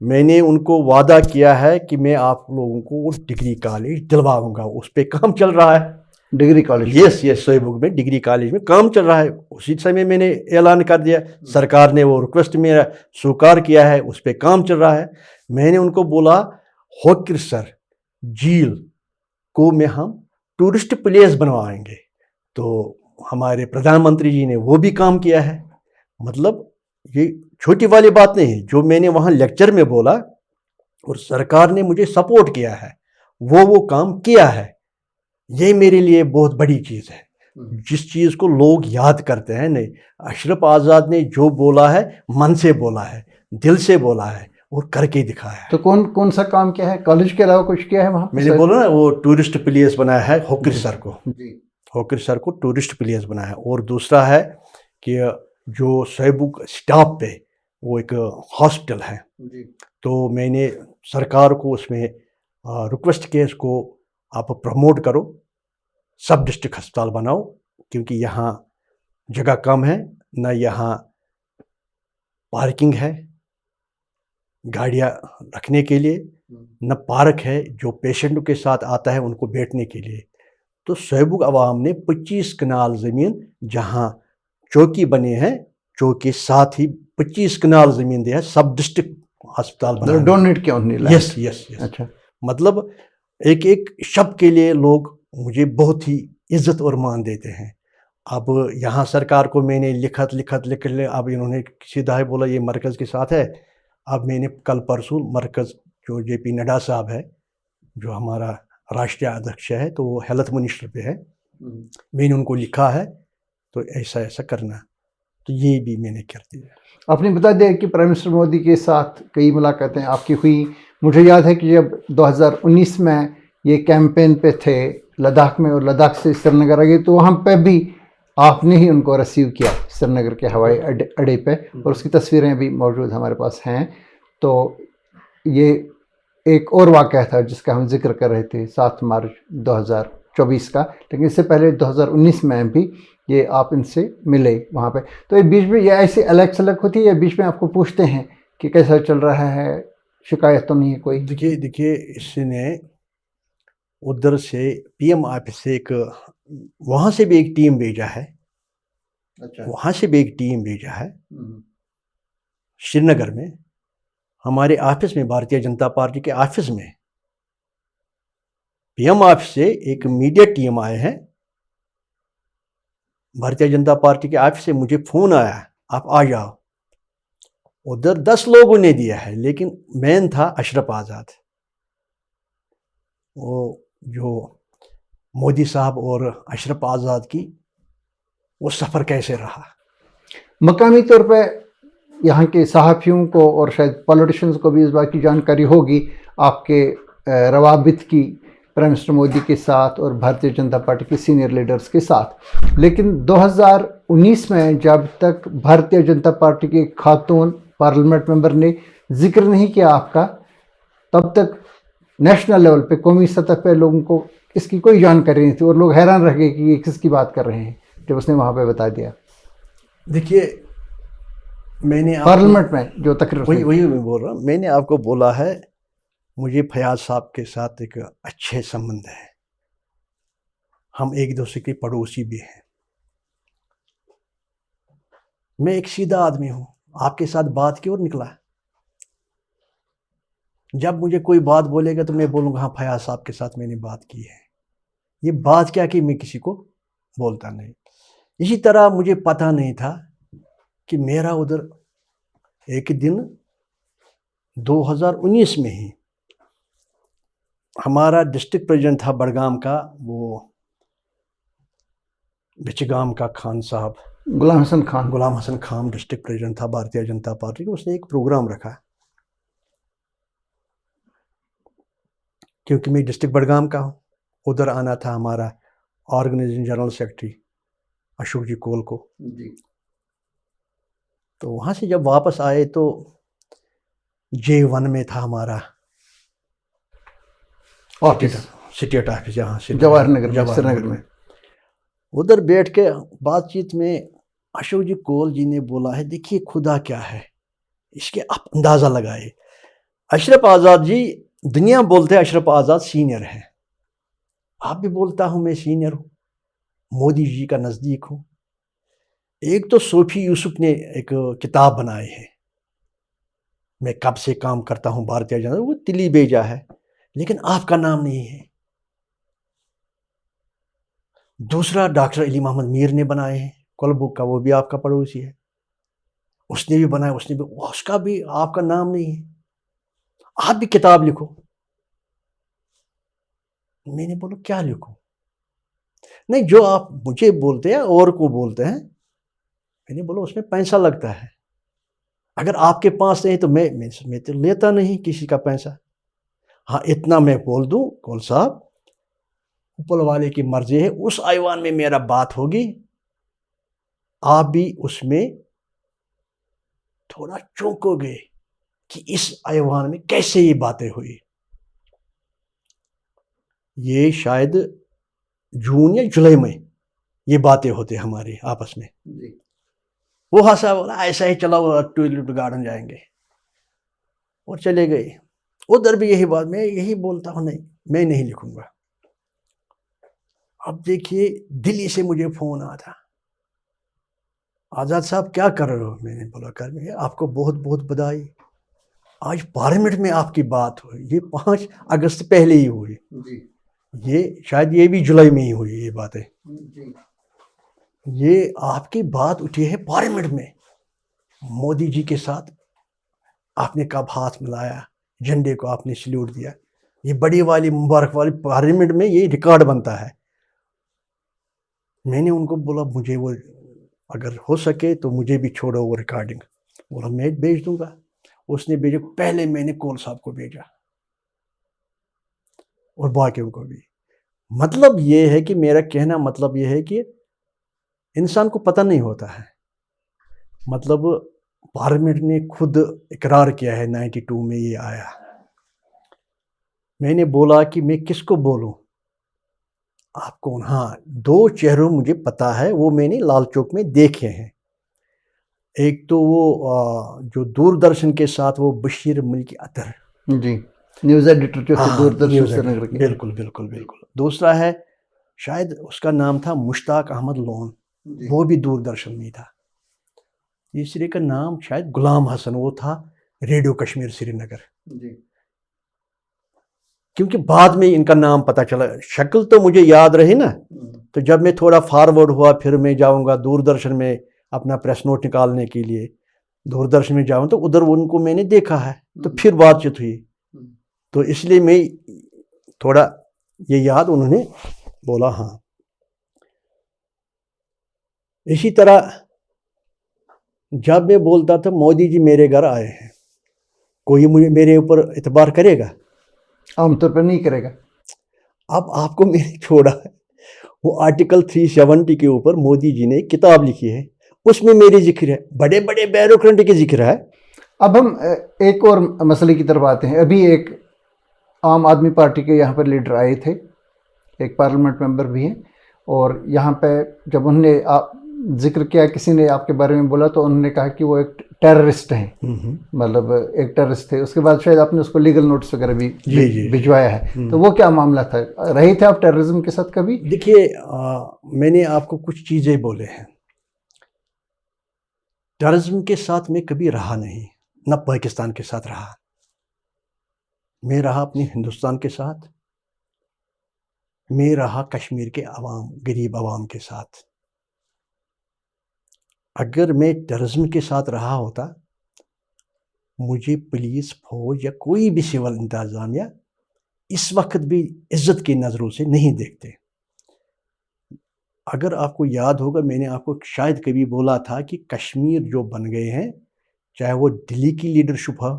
میں نے ان کو وعدہ کیا ہے کہ میں آپ لوگوں کو وہ ڈگری کالج دلواؤں گا، اس پہ کام چل رہا ہے. Degree college? یس سوئیبگ میں ڈگری کالج میں کام چل رہا ہے. اسی سمے میں نے اعلان کر دیا، سرکار نے وہ ریکویسٹ میرا سویکار کیا ہے، اس پہ کام چل رہا ہے. میں نے ان کو بولا ہوکرسر جھیل کو میں ہم ٹورسٹ پلیس بنوائیں گے. تو ہمارے پردھان منتری جی نے وہ بھی کام کیا ہے. مطلب یہ چھوٹی والی بات نہیں ہے، جو میں نے وہاں لیکچر میں بولا اور سرکار نے مجھے سپورٹ کیا ہے، وہ کام کیا ہے. یہ میرے لیے بہت بڑی چیز ہے، جس چیز کو لوگ یاد کرتے ہیں. نہیں، اشرف آزاد نے جو بولا ہے من سے بولا ہے، دل سے بولا ہے اور کر کے دکھایا ہے. تو کون سا کام کیا ہے؟ کالج کے علاوہ کچھ کیا ہے وہاں؟ میں نے بولا نا وہ ٹورسٹ پلیس بنایا ہے ہوکرسر کو، جی ہوکرسر کو ٹورسٹ پلیس بنایا. اور دوسرا ہے کہ جو سوئیبگ اسٹاپ پہ وہ ایک ہاسپٹل ہے، جی تو میں نے سرکار کو اس میں ریکویسٹ کیا، اس کو آپ پروموٹ کرو، سب ڈسٹرکٹ ہسپتال بناؤ، کیونکہ یہاں جگہ کم ہے، نہ یہاں پارکنگ ہے گاڑیاں رکھنے کے لیے، نہ پارک ہے جو پیشنٹوں کے ساتھ آتا ہے ان کو بیٹھنے کے لیے. تو سوئیبگ عوام نے 25 کنال زمین جہاں چوکی بنے ہیں، چوکی ساتھ ہی 25 کنال زمین دیا ہے سب ڈسٹرکٹ ہسپتال بنا. ڈونیٹ کیا انہوں نے؟ یس. اچھا. مطلب ایک شب کے لیے لوگ مجھے بہت ہی عزت اور مان دیتے ہیں. اب یہاں سرکار کو میں نے لکھ لے، اب انہوں نے سیدھا ہی بولا یہ مرکز کے ساتھ ہے. اب میں نے کل پرسوں مرکز جو JP نڈا صاحب ہے، جو ہمارا راشٹریہ ادھیکش ہے، تو وہ ہیلتھ منسٹر پہ ہے، میں نے ان کو لکھا ہے تو ایسا کرنا. تو یہ بھی میں نے کر دیا. آپ نے بتا دیا کہ پرائم منسٹر مودی کے ساتھ کئی ملاقاتیں آپ کی ہوئی. مجھے یاد ہے کہ جب 2019 میں یہ کیمپین پہ تھے لداخ میں، اور لداخ سے سری نگر آ گئے، تو وہاں پہ بھی آپ نے ہی ان کو ریسیو کیا سری نگر کے ہوائی اڈے پہ، اور اس کی تصویریں بھی موجود ہمارے پاس ہیں. تو یہ ایک اور واقعہ تھا جس کا ہم ذکر کر رہے تھے 7 مارچ 2024 کا، لیکن اس سے پہلے 2019 میں بھی یہ آپ ان سے ملے وہاں پہ. تو یہ بیچ میں یہ ایسی الگ سلگ ہوتی ہے یا بیچ میں آپ کو پوچھتے ہیں کہ کیسا چل رہا ہے، شکایت تو نہیں ہے کوئی؟ دیکھیے اس نے ادھر سے PM آفس سے وہاں سے بھی ایک ٹیم بھیجا ہے. اچھا. وہاں سے بھی ایک ٹیم بھیجا ہے شری نگر میں، ہمارے آفس میں، بھارتیہ جنتا پارٹی کے آفس میں PM آفس سے ایک میڈیا ٹیم آئے ہیں. بھارتیہ جنتا پارٹی کے آفس سے مجھے فون آیا، آپ آ جاؤ. ادھر 10 لوگوں نے دیا ہے، لیکن مین تھا اشرف آزاد. وہ جو مودی صاحب اور اشرف آزاد کی وہ سفر کیسے رہا؟ مقامی طور پہ یہاں کے صحافیوں کو اور شاید پولیٹیشنز کو بھی اس بات کی جانکاری ہوگی آپ کے روابط کی پرائم منسٹر مودی کے ساتھ اور بھارتیہ جنتا پارٹی کے سینئر لیڈرز کے ساتھ. لیکن 2019 میں جب تک بھارتیہ جنتا پارٹی کے خاتون پارلیمنٹ ممبر نے ذکر نہیں کیا آپ کا، تب تک نیشنل لیول پہ، قومی سطح پہ لوگوں کو اس کی کوئی جانکاری نہیں تھی، اور لوگ حیران رہ گئے کہ یہ کس کی بات کر رہے ہیں جب اس نے وہاں پہ بتا دیا. دیکھیے میں نے پارلیمنٹ میں جو تقریر، وہی میں بول رہا ہوں، میں نے آپ کو بولا ہے مجھے فیاض صاحب کے ساتھ ایک اچھے سمبند ہے. ہم ایک دوسرے کے پڑوسی بھی ہیں. میں ایک سیدھا آدمی ہوں, آپ کے ساتھ بات کی اور نکلا. جب مجھے کوئی بات بولے گا تو میں بولوں گا ہاں فیاض صاحب کے ساتھ میں نے بات کی ہے. یہ بات کیا کہ میں کسی کو بولتا نہیں. اسی طرح مجھے پتہ نہیں تھا کہ میرا ادھر ایک دن 2019 میں ہی ہمارا ڈسٹرکٹ پریزیڈنٹ تھا بڑگام کا, وہ بچگام کا خان صاحب, غلام حسن خان ڈسٹرکٹ پریزیڈنٹ تھا بھارتیہ جنتا پارٹی کا. اس نے ایک پروگرام رکھا کیونکہ میں ڈسٹرکٹ بڑگام کا ہوں. ادھر آنا تھا ہمارا آرگنائزنگ جنرل سیکرٹری اشوک جی کول کو. تو وہاں سے جب واپس آئے تو J1 میں تھا ہمارا آفس, اسٹیٹ آفس, جہاں جواہر نگر میں. ادھر بیٹھ کے بات چیت میں اشوک جی کول جی نے بولا ہے دیکھیے خدا کیا ہے, اس کے آپ اندازہ لگائے. اشرف آزاد جی, دنیا بولتے ہیں اشرف آزاد سینئر ہے, آپ بھی بولتا ہوں میں سینئر ہوں, مودی جی کا نزدیک ہوں. ایک تو صوفی یوسف نے ایک کتاب بنائی ہے, میں کب سے کام کرتا ہوں بھارتیہ جنتا, وہ دلی بھیجا ہے, لیکن آپ کا نام نہیں ہے. دوسرا ڈاکٹر علی محمد میر نے بنائے ہیں کولبک کا, وہ بھی آپ کا پڑوسی ہے, اس نے بھی بنایا, اس کا بھی آپ کا نام نہیں ہے. آپ بھی کتاب لکھو. میں نے بولا کیا لکھوں؟ نہیں, جو آپ مجھے بولتے ہیں اور کو بولتے ہیں. میں نے بولا اس میں پیسہ لگتا ہے, اگر آپ کے پاس نہیں تو میں تو لیتا نہیں کسی کا پیسہ. ہاں اتنا میں بول دوں کول صاحب, اوپر والے کی مرضی ہے, اس ایوان میں میرا بات ہوگی, آپ بھی اس میں تھوڑا چونکو گے کہ اس ایوان میں کیسے یہ باتیں ہوئی. یہ شاید جون یا جولائی میں یہ باتیں ہوتے ہماری آپس میں. وہ ہنسا, بولا ایسا ہی چلاؤ ٹویلٹ گارڈن جائیں گے, اور چلے گئے. ادھر بھی یہی بات, میں یہی بولتا ہوں نہیں میں نہیں لکھوں گا. اب دیکھیے دلی سے مجھے فون آتا, آزاد صاحب کیا کر رہے ہو؟ میں نے بولا کر میں آپ کو بہت بہت بدائی, آج پارلیمنٹ میں آپ کی بات ہوئی, یہ 5 اگست پہلے ہی ہوئی, یہ شاید یہ بھی جولائی میں ہی ہوئی یہ باتیں. یہ آپ کی بات اٹھی ہے پارلیمنٹ میں, مودی جی کے ساتھ آپ نے کب ہاتھ ملایا, جھنڈے کو آپ نے سلیوٹ دیا, یہ بڑی والی مبارک والی پارلیمنٹ میں یہ ریکارڈ بنتا ہے. میں نے ان کو بولا مجھے وہ اگر ہو سکے تو مجھے بھی چھوڑو وہ ریکارڈنگ. بولا میں بھیج دوں گا. اس نے بھیجا, پہلے میں نے کول صاحب کو بھیجا اور باقیوں کو بھی. مطلب یہ ہے کہ میرا کہنا مطلب یہ ہے کہ انسان کو پتہ نہیں ہوتا ہے. مطلب پارلیمنٹ نے خود اقرار کیا ہے 92 میں یہ آیا. میں نے بولا کہ میں کس کو بولوں, آپ کو. ہاں 2 چہروں مجھے پتہ ہے, وہ میں نے لال چوک میں دیکھے ہیں. ایک تو وہ جو دوردرشن کے ساتھ وہ بشیر ملک اطہر, جی نیوز ایڈیٹر جو تھے دوردرشن سری نگر کے. بالکل بالکل بالکل. دوسرا ہے شاید اس کا نام تھا مشتاق احمد لون, وہ بھی دوردرشن میں تھا. تیسرے کا نام شاید غلام حسن, وہ تھا ریڈیو کشمیر سری نگر. کیونکہ بعد میں ان کا نام پتہ چلا, شکل تو مجھے یاد رہی نا, تو جب میں تھوڑا فارورڈ ہوا پھر میں جاؤں گا دوردرشن میں اپنا پریس نوٹ نکالنے کے لیے, دوردرشن میں جاؤں تو ادھر ان کو میں نے دیکھا ہے, تو پھر بات چیت ہوئی. تو اس لیے میں تھوڑا یہ یاد, انہوں نے بولا ہاں. اسی طرح جب میں بولتا تھا مودی جی میرے گھر آئے ہیں, کوئی مجھے میرے اوپر اعتبار کرے گا؟ عام طور پر نہیں کرے گا. اب آپ کو میں نے چھوڑا ہے, وہ آرٹیکل 370 کے اوپر مودی جی نے ایک کتاب لکھی ہے, اس میں میرے ذکر ہے, بڑے بڑے بیوروکریٹ کے ذکر ہے. اب ہم ایک اور مسئلے کی طرف آتے ہیں. ابھی ایک عام آدمی پارٹی کے یہاں پر لیڈر آئے تھے, ایک پارلیمنٹ ممبر بھی ہیں, اور یہاں پہ جب انہوں نے ذکر کیا, کسی نے آپ کے بارے میں بولا, تو انہوں نے کہا کہ وہ ایک ٹیررسٹ ہیں, مطلب ایک ٹیررسٹ تھے, اس کے بعد شاید آپ نے اس کو لیگل نوٹس وغیرہ بھی بھجوایا ہے, تو وہ کیا معاملہ تھا؟ رہے تھے آپ ٹیررزم کے ساتھ کبھی؟ دیکھیے میں نے آپ کو کچھ چیزیں بولے ہیں. ٹیررزم کے ساتھ میں کبھی رہا نہیں, نہ پاکستان کے ساتھ رہا. میں رہا اپنے ہندوستان کے ساتھ, میں رہا کشمیر کے عوام, غریب عوام کے ساتھ. اگر میں ٹیررزم کے ساتھ رہا ہوتا, مجھے پولیس, فوج یا کوئی بھی سول انتظامیہ اس وقت بھی عزت کی نظروں سے نہیں دیکھتے. اگر آپ کو یاد ہوگا, میں نے آپ کو شاید کبھی بولا تھا کہ کشمیر جو بن گئے ہیں, چاہے وہ دلی کی لیڈرشپ ہو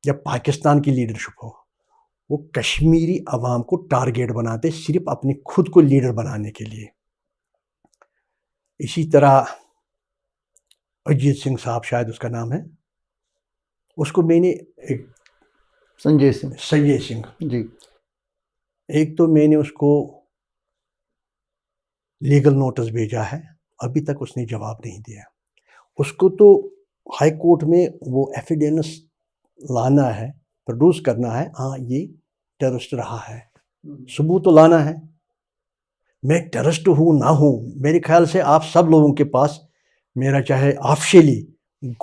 یا پاکستان کی لیڈرشپ ہو, وہ کشمیری عوام کو ٹارگیٹ بناتے صرف اپنے خود کو لیڈر بنانے کے لیے. اسی طرح اجیت سنگھ صاحب, شاید اس کا نام ہے, اس کو میں نے سنجے سنگھ جی, ایک تو میں نے اس کو لیگل نوٹس بھیجا ہے, ابھی تک اس نے جواب نہیں دیا. اس کو تو ہائی کورٹ میں وہ ایویڈنس لانا ہے, پروڈیوس کرنا ہے, ہاں یہ ٹیررسٹ رہا ہے, ثبوت تو لانا ہے. میں ٹیررسٹ ہوں نہ ہوں, میرے خیال سے آپ سب لوگوں کے پاس میرا چاہے آفیشیلی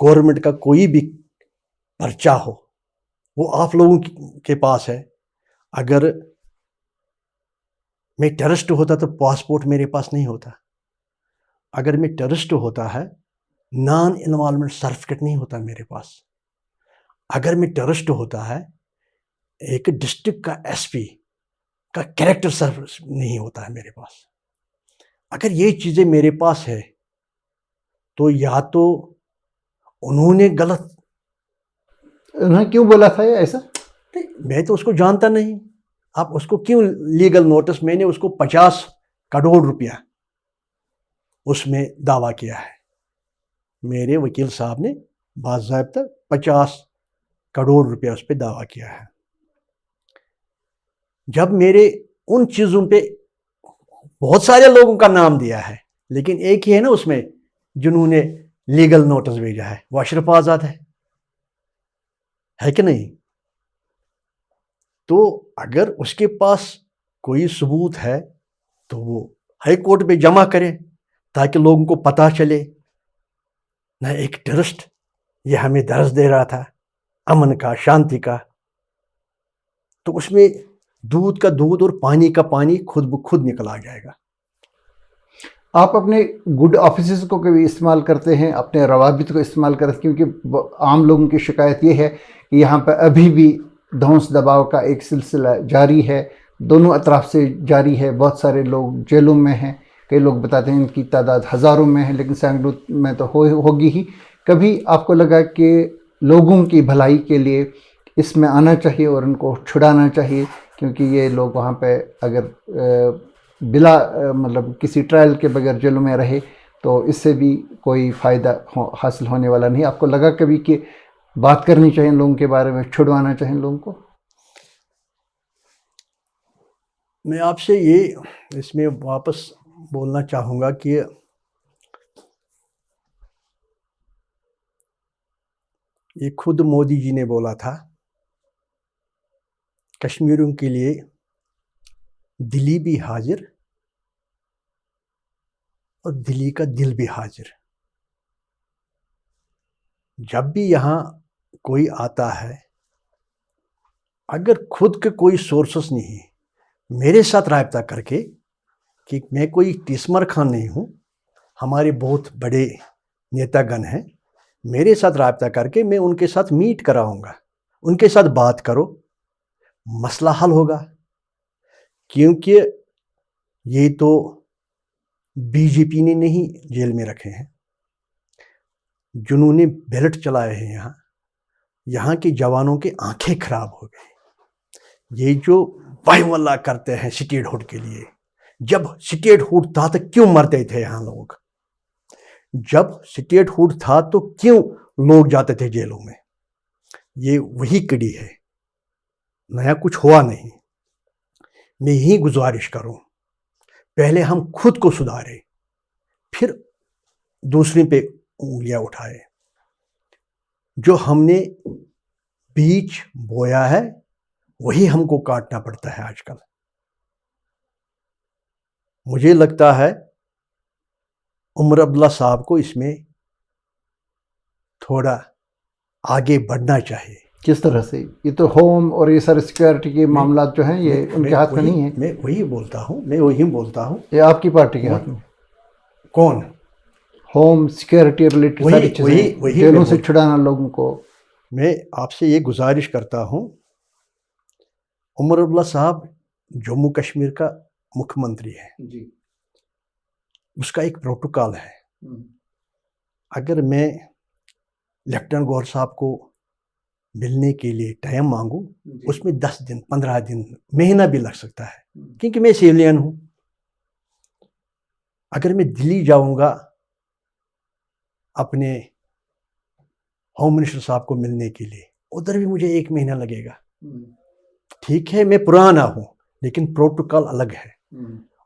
گورنمنٹ کا کوئی بھی پرچہ ہو, وہ آپ لوگوں کے پاس ہے. اگر میں ٹیررسٹ ہوتا تو پاسپورٹ میرے پاس نہیں ہوتا. اگر میں ٹیررسٹ ہوتا ہے, نان انوالومنٹ سرٹیفکیٹ نہیں ہوتا میرے پاس. اگر میں ٹیررسٹ ہوتا ہے, ایک ڈسٹرکٹ کا ایس پی کا کریکٹر سرٹیفکیٹ نہیں ہوتا ہے میرے پاس. اگر یہ چیزیں میرے پاس ہے تو یا تو انہوں نے غلط, انہوں نے کیوں بولا تھا یہ ایسا؟ میں تو اس کو جانتا نہیں. آپ اس کو کیوں لیگل نوٹس, میں نے اس کو 50 کروڑ روپیہ اس میں دعویٰ کیا ہے. میرے وکیل صاحب نے باضابطہ 50 کروڑ روپیہ اس پہ دعویٰ کیا ہے. جب میرے ان چیزوں پہ بہت سارے لوگوں کا نام دیا ہے, لیکن ایک ہی ہے نا اس میں جنہوں نے لیگل نوٹس بھیجا ہے, وہ اشرف آزاد ہے کہ نہیں؟ تو اگر اس کے پاس کوئی ثبوت ہے تو وہ ہائی کورٹ پہ جمع کرے تاکہ لوگوں کو پتہ چلے نہ ایک ٹیررسٹ یہ ہمیں درس دے رہا تھا امن کا, شانتی کا. تو اس میں دودھ کا دودھ اور پانی کا پانی خود بخود نکل آ جائے گا. آپ اپنے گڈ آفیسز کو کبھی استعمال کرتے ہیں, اپنے روابط کو استعمال کرتے ہیں؟ کیونکہ عام لوگوں کی شکایت یہ ہے کہ یہاں پہ ابھی بھی دھونس دباؤ کا ایک سلسلہ جاری ہے, دونوں اطراف سے جاری ہے. بہت سارے لوگ جیلوں میں ہیں, کئی لوگ بتاتے ہیں ان کی تعداد ہزاروں میں ہے, لیکن سینکڑوں میں تو ہوگی ہی. کبھی آپ کو لگا کہ لوگوں کی بھلائی کے لیے اس میں آنا چاہیے اور ان کو چھڑانا چاہیے, کیونکہ یہ لوگ وہاں پہ اگر بلا مطلب کسی ٹرائل کے بغیر جیلوں میں رہے تو اس سے بھی کوئی فائدہ حاصل ہونے والا نہیں؟ آپ کو لگا کبھی کہ بات کرنی چاہیے لوگوں کے بارے میں, چھڑوانا چاہیے لوگوں کو؟ میں آپ سے یہ اس میں واپس بولنا چاہوں گا کہ یہ خود مودی جی نے بولا تھا کشمیریوں کے لیے دلی بھی حاضر اور دلی کا دل بھی حاضر. جب بھی یہاں کوئی آتا ہے, اگر خود کے کوئی سورسز نہیں, میرے ساتھ رابطہ کر کے, کہ میں کوئی ٹیسمر خان نہیں ہوں, ہمارے بہت بڑے نیتا گن ہیں, میرے ساتھ رابطہ کر کے میں ان کے ساتھ میٹ کراؤں گا, ان کے ساتھ بات کرو, مسئلہ حل ہوگا. کیونکہ یہ تو بی جے پی نے نہیں جیل میں رکھے ہیں, جنہوں نے بیلٹ چلائے ہیں یہاں کے جوانوں کی آنکھیں خراب ہو گئی. یہ جو واہ واللہ کرتے ہیں سٹیٹ ہوڈ کے لیے, جب سٹیٹ ہوڈ تھا تو کیوں مرتے تھے یہاں لوگ؟ جب سٹیٹ ہوڈ تھا تو کیوں لوگ جاتے تھے جیلوں میں؟ یہ وہی کڑی ہے, نیا کچھ ہوا نہیں. میں یہی گزارش کروں, پہلے ہم خود کو سدھاریں, پھر دوسرے پہ انگلیاں اٹھائے. جو ہم نے بیج بویا ہے وہی ہم کو کاٹنا پڑتا ہے آج کل. مجھے لگتا ہے عمر عبداللہ صاحب کو اس میں تھوڑا آگے بڑھنا چاہیے. کس طرح سے؟ یہ تو ہوم اور یہ سر سیکورٹی کے معاملات جو ہیں یہ ان کے ہاتھ میں نہیں ہیں. میں وہی بولتا ہوں. یہ آپ کی پارٹی کے ہاتھ میں. کون؟ ہوم سیکورٹی ریلیٹڈ ساری چیزیں، جیلوں سے چھڑانا لوگوں کو. میں آپ سے یہ گزارش کرتا ہوں، عمر عبداللہ صاحب جموں کشمیر کا مکھ منتری ہے جی. اس کا ایک پروٹوکال ہے. اگر میں لیفٹیننٹ گورنر صاحب کو ملنے کے لیے ٹائم مانگوں اس میں 10 دن 15 دن مہینہ بھی لگ سکتا ہے، کیونکہ میں سیولین ہوں. اگر میں دلی جاؤں گا اپنے ہوم منسٹر صاحب کو ملنے کے لیے، ادھر بھی مجھے 1 مہینہ لگے گا. ٹھیک ہے میں پرانا ہوں لیکن پروٹوکال الگ ہے.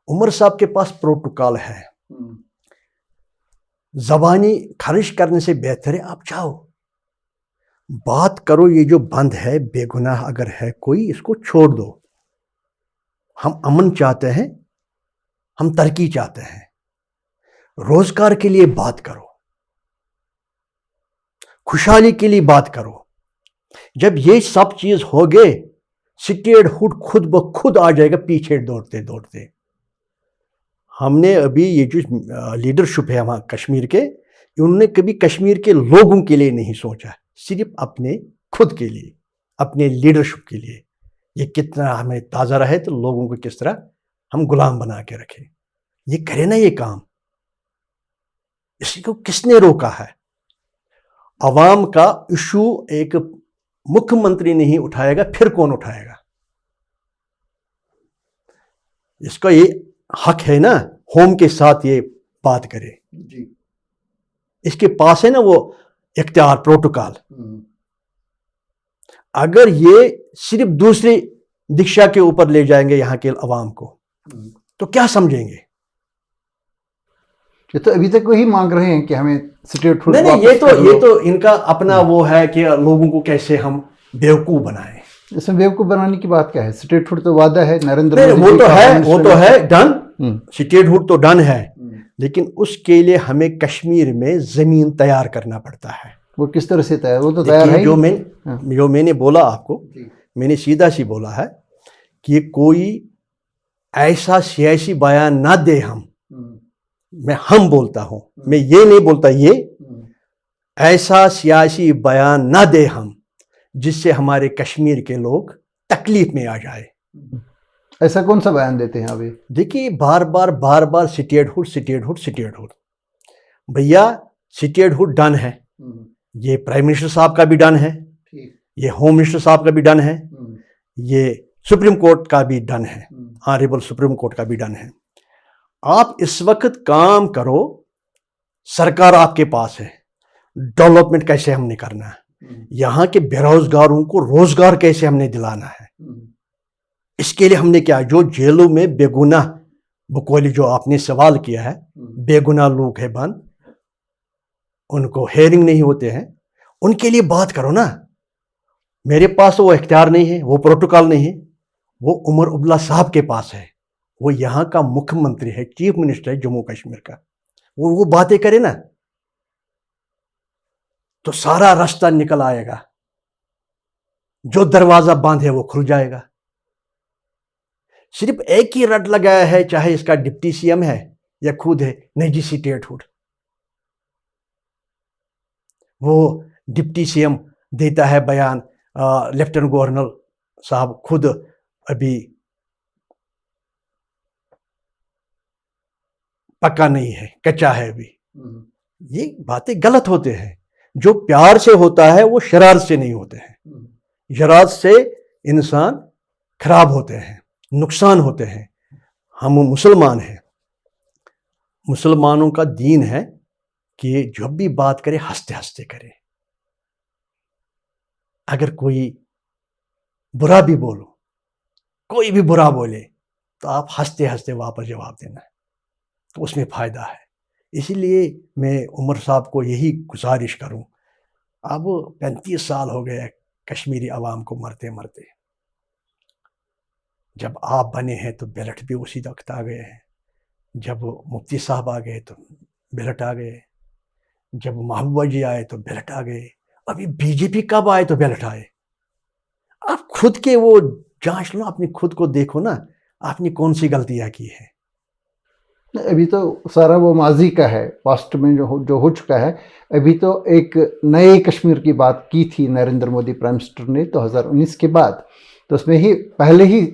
عمر صاحب کے پاس پروٹوکال ہے. زبانی خرچ کرنے سے بہتر ہے آپ جاؤ بات کرو. یہ جو بند ہے بے گناہ اگر ہے کوئی اس کو چھوڑ دو. ہم امن چاہتے ہیں، ہم ترقی چاہتے ہیں. روزگار کے لیے بات کرو، خوشحالی کے لیے بات کرو. جب یہ سب چیز ہو گئے اسٹیٹ ہوڈ خود بخود آ جائے گا پیچھے دوڑتے دوڑتے. ہم نے ابھی یہ جو لیڈرشپ ہے وہاں کشمیر کے، انہوں نے کبھی کشمیر کے لوگوں کے لیے نہیں سوچا، صرف اپنے خود کے لیے، اپنے لیڈرشپ کے لیے. یہ کتنا ہمیں تازہ رہے تو لوگوں کو کس طرح ہم غلام بنا کے رکھیں. یہ کرے نا یہ کام. اس کو کس نے روکا ہے؟ عوام کا ایشو ایک مکھ منتری نہیں اٹھائے گا پھر کون اٹھائے گا؟ اس کا یہ حق ہے نا ہوم کے ساتھ یہ بات کرے. جی. اس کے پاس ہے نا وہ اختیار پروٹوکال. اگر یہ صرف دوسری دکشا کے اوپر لے جائیں گے یہاں کے عوام کو تو کیا سمجھیں گے؟ یہ تو ابھی تک وہی مانگ رہے ہیں کہ ہمیں اسٹیٹ ہوڈ نہیں، یہ تو ان کا اپنا وہ ہے کہ لوگوں کو کیسے ہم بیوقوف بنائیں. اس میں بیوقوف بنانے کی بات کیا ہے؟ اسٹیٹ ہوڈ تو وعدہ ہے نریندر نہیں، مودی وہ تو ہے ڈن. اسٹیٹ ہوڈ تو ڈن ہے لیکن اس کے لیے ہمیں کشمیر میں زمین تیار کرنا پڑتا ہے. وہ کس طرح سے تیار؟ وہ تو تیار ہے. جو میں نے بولا آپ کو، میں نے سیدھا سی بولا ہے کہ کوئی ایسا سیاسی بیان نہ دے. ہم بولتا ہوں، میں یہ نہیں بولتا، یہ ایسا سیاسی بیان نہ دے ہم جس سے ہمارے کشمیر کے لوگ تکلیف میں آ جائے. ایسا کون سا بیان دیتے ہیں ابھی؟ دیکھیے بار بار اسٹیٹ ہوڈ. بھیا اسٹیٹ ہوڈ ڈن ہے. یہ پرائم منسٹر صاحب کا بھی ڈن ہے، یہ ہوم منسٹر صاحب کا بھی ڈن ہے، یہ سپریم کورٹ کا بھی ڈن ہے، آنریبل سپریم کورٹ کا بھی ڈن ہے. آپ اس وقت کام کرو، سرکار آپ کے پاس ہے. ڈیولپمنٹ کیسے ہم نے کرنا ہے، یہاں کے بے روزگاروں کو روزگار کیسے ہم نے دلانا ہے. اس کے لیے ہم نے کیا، جو جیلوں میں بے گناہ بکولی جو آپ نے سوال کیا ہے، بے گناہ لوگ ہیں بند، ان کو ہیئرنگ نہیں ہوتے ہیں، ان کے لیے بات کرو نا. میرے پاس وہ اختیار نہیں ہے، وہ پروٹوکال نہیں ہے، وہ عمر عبداللہ صاحب کے پاس ہے. وہ یہاں کا مکھ منتری ہے، چیف منسٹر ہے جموں کشمیر کا. وہ باتیں کرے نا تو سارا راستہ نکل آئے گا. جو دروازہ بند ہے وہ کھل جائے گا. صرف ایک ہی رٹ لگایا ہے، چاہے اس کا ڈپٹی سی ایم ہے یا خود ہے، نہیں جی اسٹیٹ ہوڈ. وہ ڈپٹی سی ایم دیتا ہے بیان، لیفٹیننٹ گورنر صاحب خود ابھی پکا نہیں ہے، کچا ہے ابھی. یہ باتیں غلط ہوتے ہیں. جو پیار سے ہوتا ہے وہ شرارت سے نہیں ہوتے ہیں. شرارت سے انسان خراب ہوتے ہیں، نقصان ہوتے ہیں. ہم مسلمان ہیں، مسلمانوں کا دین ہے کہ جب بھی بات کرے ہنستے ہنستے کرے. اگر کوئی برا بھی بولو، کوئی بھی برا بولے تو آپ ہنستے ہنستے واپس جواب دینا ہے، تو اس میں فائدہ ہے. اسی لیے میں عمر صاحب کو یہی گزارش کروں، اب 35 سال ہو گئے کشمیری عوام کو مرتے مرتے، جب آپ بنے ہیں تو بیلٹ بھی اسی وقت آ گئے ہیں، جب مفتی صاحب آ گئے تو بیلٹ آ گئے، جب محبوبہ جی آئے تو بیلٹ آ گئے، ابھی بی جے پی کب آئے تو بیلٹ آئے۔ آپ خود کے وہ جانچ لو، اپنی خود کو دیکھو نا، آپ نے کون سی غلطیاں کی ہیں۔ ابھی تو سارا وہ ماضی کا ہے، پاسٹ میں جو ہو چکا ہے۔ ابھی تو ایک نئے کشمیر کی بات کی تھی نریندر مودی پرائم منسٹر نے 2019 کے بعد، تو اس میں ہی پہلے ہی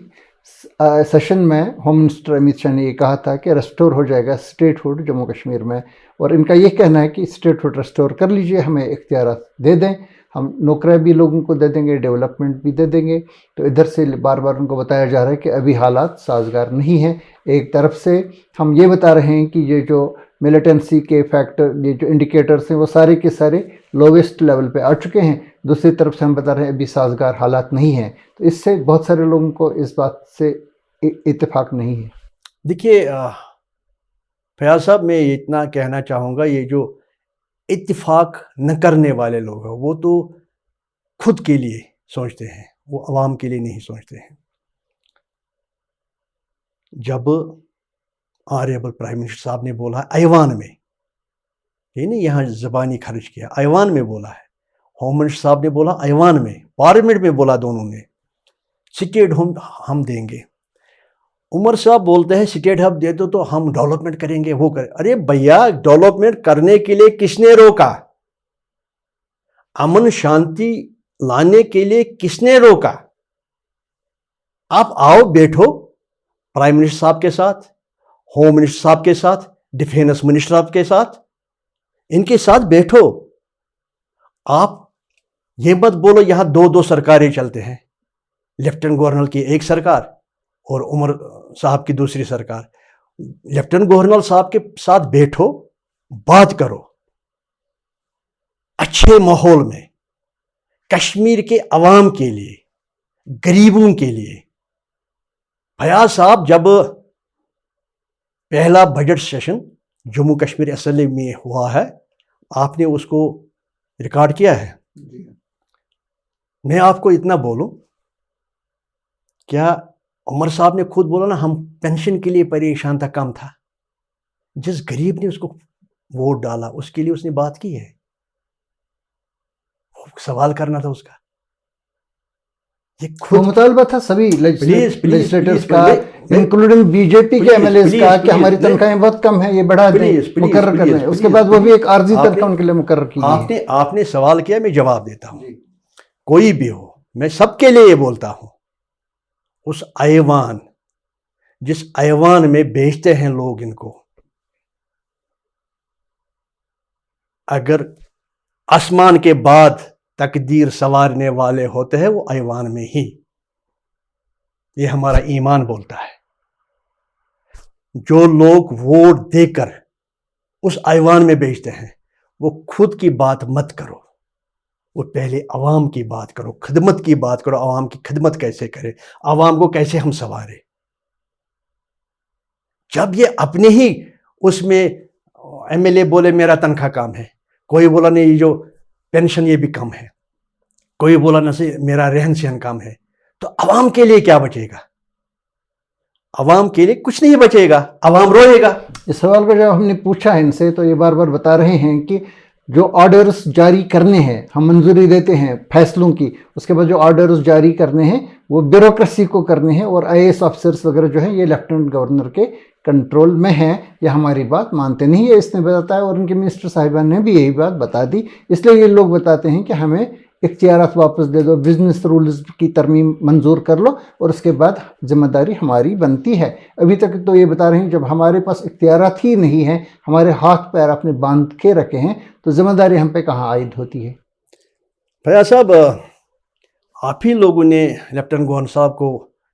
سیشن میں ہوم منسٹر امیت شاہ نے یہ کہا تھا کہ ریسٹور ہو جائے گا اسٹیٹ ہوڈ جموں کشمیر میں، اور ان کا یہ کہنا ہے کہ اسٹیٹ ہوڈ ریسٹور کر لیجئے، ہمیں اختیارات دے دیں، ہم نوکریاں بھی لوگوں کو دے دیں گے، ڈیولپمنٹ بھی دے دیں گے۔ تو ادھر سے بار بار ان کو بتایا جا رہا ہے کہ ابھی حالات سازگار نہیں ہیں۔ ایک طرف سے ہم یہ بتا رہے ہیں کہ یہ جو ملیٹنسی کے فیکٹر، یہ جو انڈیکیٹرز ہیں وہ سارے کے سارے لوویسٹ لیول پہ آ چکے ہیں، دوسری طرف سے ہم بتا رہے ہیں ابھی سازگار حالات نہیں ہیں۔ تو اس سے بہت سارے لوگوں کو اس بات سے اتفاق نہیں ہے۔ دیکھیے فیاض صاحب، میں اتنا کہنا چاہوں گا، یہ جو اتفاق نہ کرنے والے لوگ ہیں وہ تو خود کے لیے سوچتے ہیں، وہ عوام کے لیے نہیں سوچتے ہیں۔ جب آنریبل پرائم منسٹر صاحب نے بولا ایوان میں، یہ نہیں یہاں زبانی خرچ کیا، ایوان میں بولا ہے، ہوم منسٹر صاحب نے بولا ایوان میں، پارلیمنٹ میں بولا دونوں نے، اسٹیٹ ہوم ہم دیں گے۔ عمر صاحب بولتے ہیں اسٹیٹ ہب دے دو تو ہم ڈیولپمنٹ کریں گے، وہ کریں۔ ارے بھیا، ڈیولپمنٹ کرنے کے لیے کس نے روکا؟ امن شانتی لانے کے لیے کس نے روکا؟ آپ آؤ، بیٹھو پرائم منسٹر صاحب کے ساتھ، ہوم منسٹر صاحب کے ساتھ، ڈیفینس منسٹر صاحب کے ساتھ، ان کے ساتھ بیٹھو۔ آپ یہ مت بولو یہاں دو سرکاریں چلتے ہیں، لیفٹنٹ گورنر کی ایک سرکار اور عمر صاحب کی دوسری سرکار۔ لیفٹنٹ گورنر صاحب کے ساتھ بیٹھو، بات کرو اچھے ماحول میں، کشمیر کے عوام کے لیے، غریبوں کے لیے۔ فیاض صاحب، جب پہلا budget session Jammu Kashmir assembly میں ہوا ہے، آپ نے اس کو ریکارڈ کیا ہے؟ میں آپ کو اتنا بولوں، کیا عمر صاحب نے خود بولا نا ہم پینشن کے لیے پریشان تھا، کم تھا، جس غریب نے اس کو ووٹ ڈالا اس کے لیے اس نے بات کی ہے؟ سوال کرنا تھا اس کا، یہ خود مطالبہ تھا سبھی لیجسلیٹرز کا، انکلوڈنگ بی جے پی کے ایم ایل ایز کا، کہ ہماری تنخواہیں بہت کم ہیں، یہ بڑھا دیں، مقرر کر دیں۔ اس کے بعد وہ بھی ایک عارضی تنخواہ ان کے لیے مقرر کی گئی ہے۔ آپ نے سوال کیا، میں جواب دیتا ہوں۔ کوئی بھی ہو، میں سب کے لیے یہ بولتا ہوں، اس ایوان، جس ایوان میں بیچتے ہیں لوگ ان کو، اگر آسمان کے بعد تقدیر سنوارنے والے ہوتے ہیں وہ ایوان میں ہی، یہ ہمارا ایمان بولتا ہے۔ جو لوگ ووٹ دے کر اس ایوان میں بیچتے ہیں وہ خود کی بات مت کرو، وہ پہلے عوام کی بات کرو، خدمت کی بات کرو، عوام کی خدمت کیسے کرے، عوام کو کیسے ہم سنوارے۔ جب یہ اپنے ہی اس میں ایم ایل اے بولے میرا تنخواہ کم ہے، کوئی بولا نہیں یہ جو پینشن یہ بھی کم ہے، کوئی بولا نہ سے میرا رہن سہن کم ہے، تو عوام کے لیے کیا بچے گا؟ عوام کے لیے کچھ نہیں بچے گا، عوام روئے گا۔ اس سوال کو جب ہم نے پوچھا ان سے تو یہ بار بار بتا رہے ہیں کہ جو آرڈرز جاری کرنے ہیں، ہم منظوری دیتے ہیں فیصلوں کی، اس کے بعد جو آرڈرز جاری کرنے ہیں وہ بیوروکریسی کو کرنے ہیں، اور آئی اے ایس آفیسرز وغیرہ جو ہیں یہ لیفٹنٹ گورنر کے کنٹرول میں ہیں، یہ ہماری بات مانتے نہیں ہے، اس نے بتایا، اور ان کے منسٹر صاحبان نے بھی یہی بات بتا دی۔ اس لیے یہ لوگ بتاتے ہیں کہ ہمیں اختیارات واپس دے دو، بزنس رولز کی ترمیم منظور کر لو، اور اس کے بعد ذمہ داری ہماری بنتی ہے۔ ابھی تک تو یہ بتا رہے ہیں جب ہمارے پاس اختیارات ہی نہیں ہیں، ہمارے ہاتھ پیر اپنے باندھ کے رکھے ہیں، تو ذمہ داری ہم پہ کہاں عائد ہوتی ہے؟ فیاض صاحب، آپ ہی لوگوں نے لیفٹنٹ گورنر صاحب کو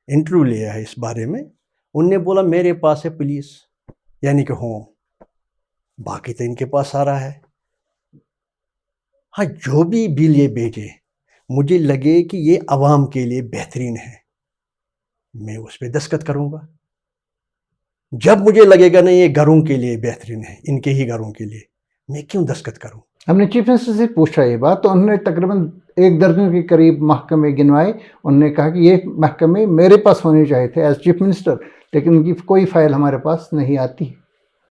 انٹرویو لیا ہے اس بارے میں، ان نے بولا میرے پاس ہے پولیس، یعنی کہ ہوم، باقی تو ان کے پاس سارا ہے۔ ہاں، جو بھی بل یہ بھیجے مجھے لگے کہ یہ عوام کے لیے بہترین ہے، میں اس پہ دستخط کروں گا، جب مجھے لگے گا نہیں یہ گھروں کے لیے بہترین ہے، ان کے ہی گھروں کے لیے، میں کیوں دستخط کروں؟ ہم نے چیف منسٹر سے پوچھا یہ بات، تو انہوں نے تقریباً 1 درجن کے قریب محکمے گنوائے. انہوں نے کہا کہ یہ محکمے میرے پاس ہونے چاہیے تھے ایز چیف منسٹر، لیکن ان کی کوئی فائل ہمارے پاس نہیں آتی.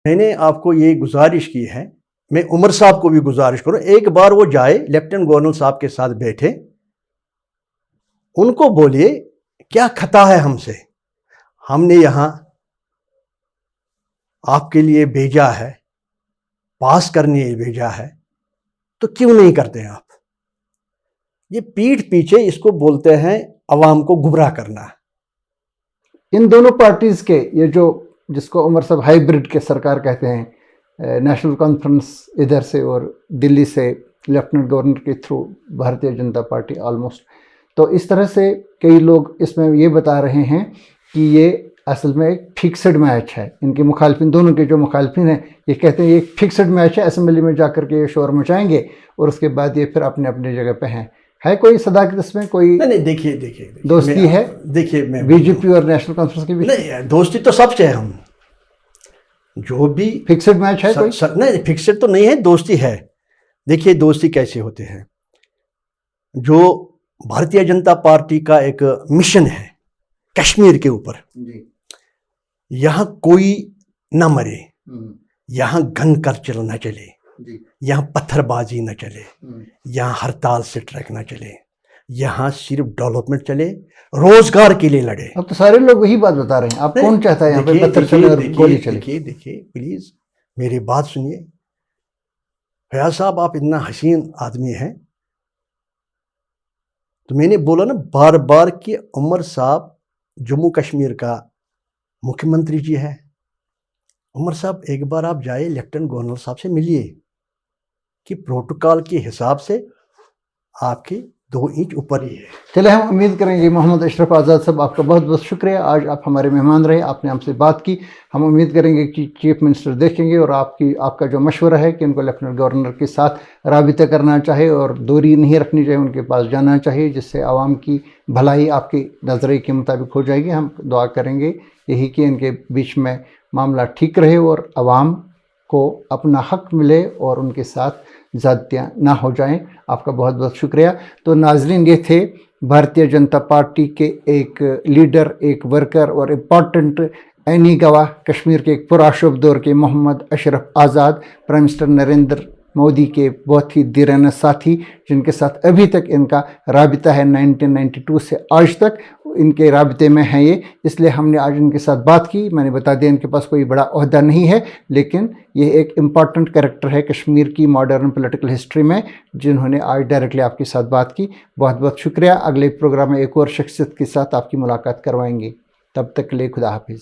میں نے آپ کو یہ گزارش کی ہے، میں عمر صاحب کو بھی گزارش کروں، ایک بار وہ جائے لیفٹیننٹ گورنر صاحب کے ساتھ بیٹھے، ان کو بولیے کیا خطا ہے ہم سے، ہم نے یہاں آپ کے لیے بھیجا ہے، پاس کرنے بھیجا ہے، تو کیوں نہیں کرتے آپ؟ یہ پیٹھ پیچھے اس کو بولتے ہیں عوام کو گمراہ کرنا. ان دونوں پارٹیز کے یہ جس کو عمر صاحب ہائیبرڈ کے سرکار کہتے ہیں، نیشنل کانفرنس ادھر سے اور دلی سے لیفٹیننٹ گورنر کے through Bharatiya Janata party almost, تو اس طرح سے کئی لوگ اس میں یہ بتا رہے ہیں کہ یہ اصل میں ایک فکسڈ میچ ہے. ان کے مخالفین، دونوں کے جو مخالفین ہیں، یہ کہتے ہیں یہ ایک فکسڈ میچ ہے، اسمبلی میں جا کر کے یہ شور مچائیں گے اور اس کے بعد یہ پھر اپنے اپنے جگہ پہ ہیں. ہے کوئی صداقت اس میں؟ کوئی نہیں دیکھیے دوستی ہے؟ دیکھیے میں بی جے پی اور نیشنل کانفرنس کے بیچ نہیں، دوستی تو سب سے ہے، ہم جو بھی فکسڈ میچ ہے کوئی؟ نہیں فکسڈ تو نہیں ہے، دوستی ہے. دیکھیے دوستی کیسے ہوتے ہیں، جو بھارتیہ جنتا پارٹی کا ایک مشن ہے کشمیر کے اوپر، یہاں کوئی نہ مرے، یہاں گن کلچر نہ چلے، یہاں پتھر بازی نہ چلے، یہاں ہڑتال سے ٹریک نہ چلے، یہاں صرف ڈیولپمنٹ چلے، روزگار کے لیے لڑے. اب تو سارے لوگ وہی بات بتا رہے ہیں. آپ کون چاہتا ہے یہاں پہ پتھر چلے اور گولی چلے؟ دیکھیے پلیز میری بات سنیے. فیاض صاحب آپ اتنا حسین آدمی ہیں، تو میں نے بولا نا بار بار کہ عمر صاحب جموں کشمیر کا مکھیہ منتری جی ہے. عمر صاحب ایک بار آپ جائے لیفٹیننٹ گورنر صاحب سے ملیے کہ پروٹوکال کے حساب سے آپ کی 2 انچ اوپر ہی ہے. چلے ہم امید کریں گے. محمد اشرف آزاد صاحب آپ کا بہت بہت شکریہ، آج آپ ہمارے مہمان رہے، آپ نے ہم سے بات کی. ہم امید کریں گے کہ چیف منسٹر دیکھیں گے اور آپ کا جو مشورہ ہے کہ ان کو لیفٹیننٹ گورنر کے ساتھ رابطہ کرنا چاہیے اور دوری نہیں رکھنی چاہیے، ان کے پاس جانا چاہیے، جس سے عوام کی بھلائی آپ کی نظریے کے مطابق ہو جائے گی. ہم دعا کریں گے یہی کہ ان کے بیچ میں معاملہ ٹھیک رہے اور عوام کو اپنا حق ملے اور ان کے ساتھ زیادتیاں نہ ہو جائیں. آپ کا بہت بہت شکریہ. تو ناظرین، یہ تھے بھارتیہ جنتا پارٹی کے ایک لیڈر، ایک ورکر اور امپورٹنٹ عینی گواہ، کشمیر کے ایک پرآشوب دور کے محمد اشرف آزاد، پرائم منسٹر نریندر مودی کے بہت ہی دیرینہ ساتھی، جن کے ساتھ ابھی تک ان کا رابطہ ہے 1992 سے آج تک ان کے رابطے میں ہیں یہ. اس لیے ہم نے آج ان کے ساتھ بات کی. میں نے بتا دیا ان کے پاس کوئی بڑا عہدہ نہیں ہے، لیکن یہ ایک امپورٹنٹ کریکٹر ہے کشمیر کی ماڈرن پولیٹیکل ہسٹری میں، جنہوں نے آج ڈائریکٹلی آپ کے ساتھ بات کی. بہت بہت شکریہ. اگلے پروگرام میں ایک اور شخصیت کے ساتھ آپ کی ملاقات کروائیں گے. تب تک کے لیے خدا حافظ.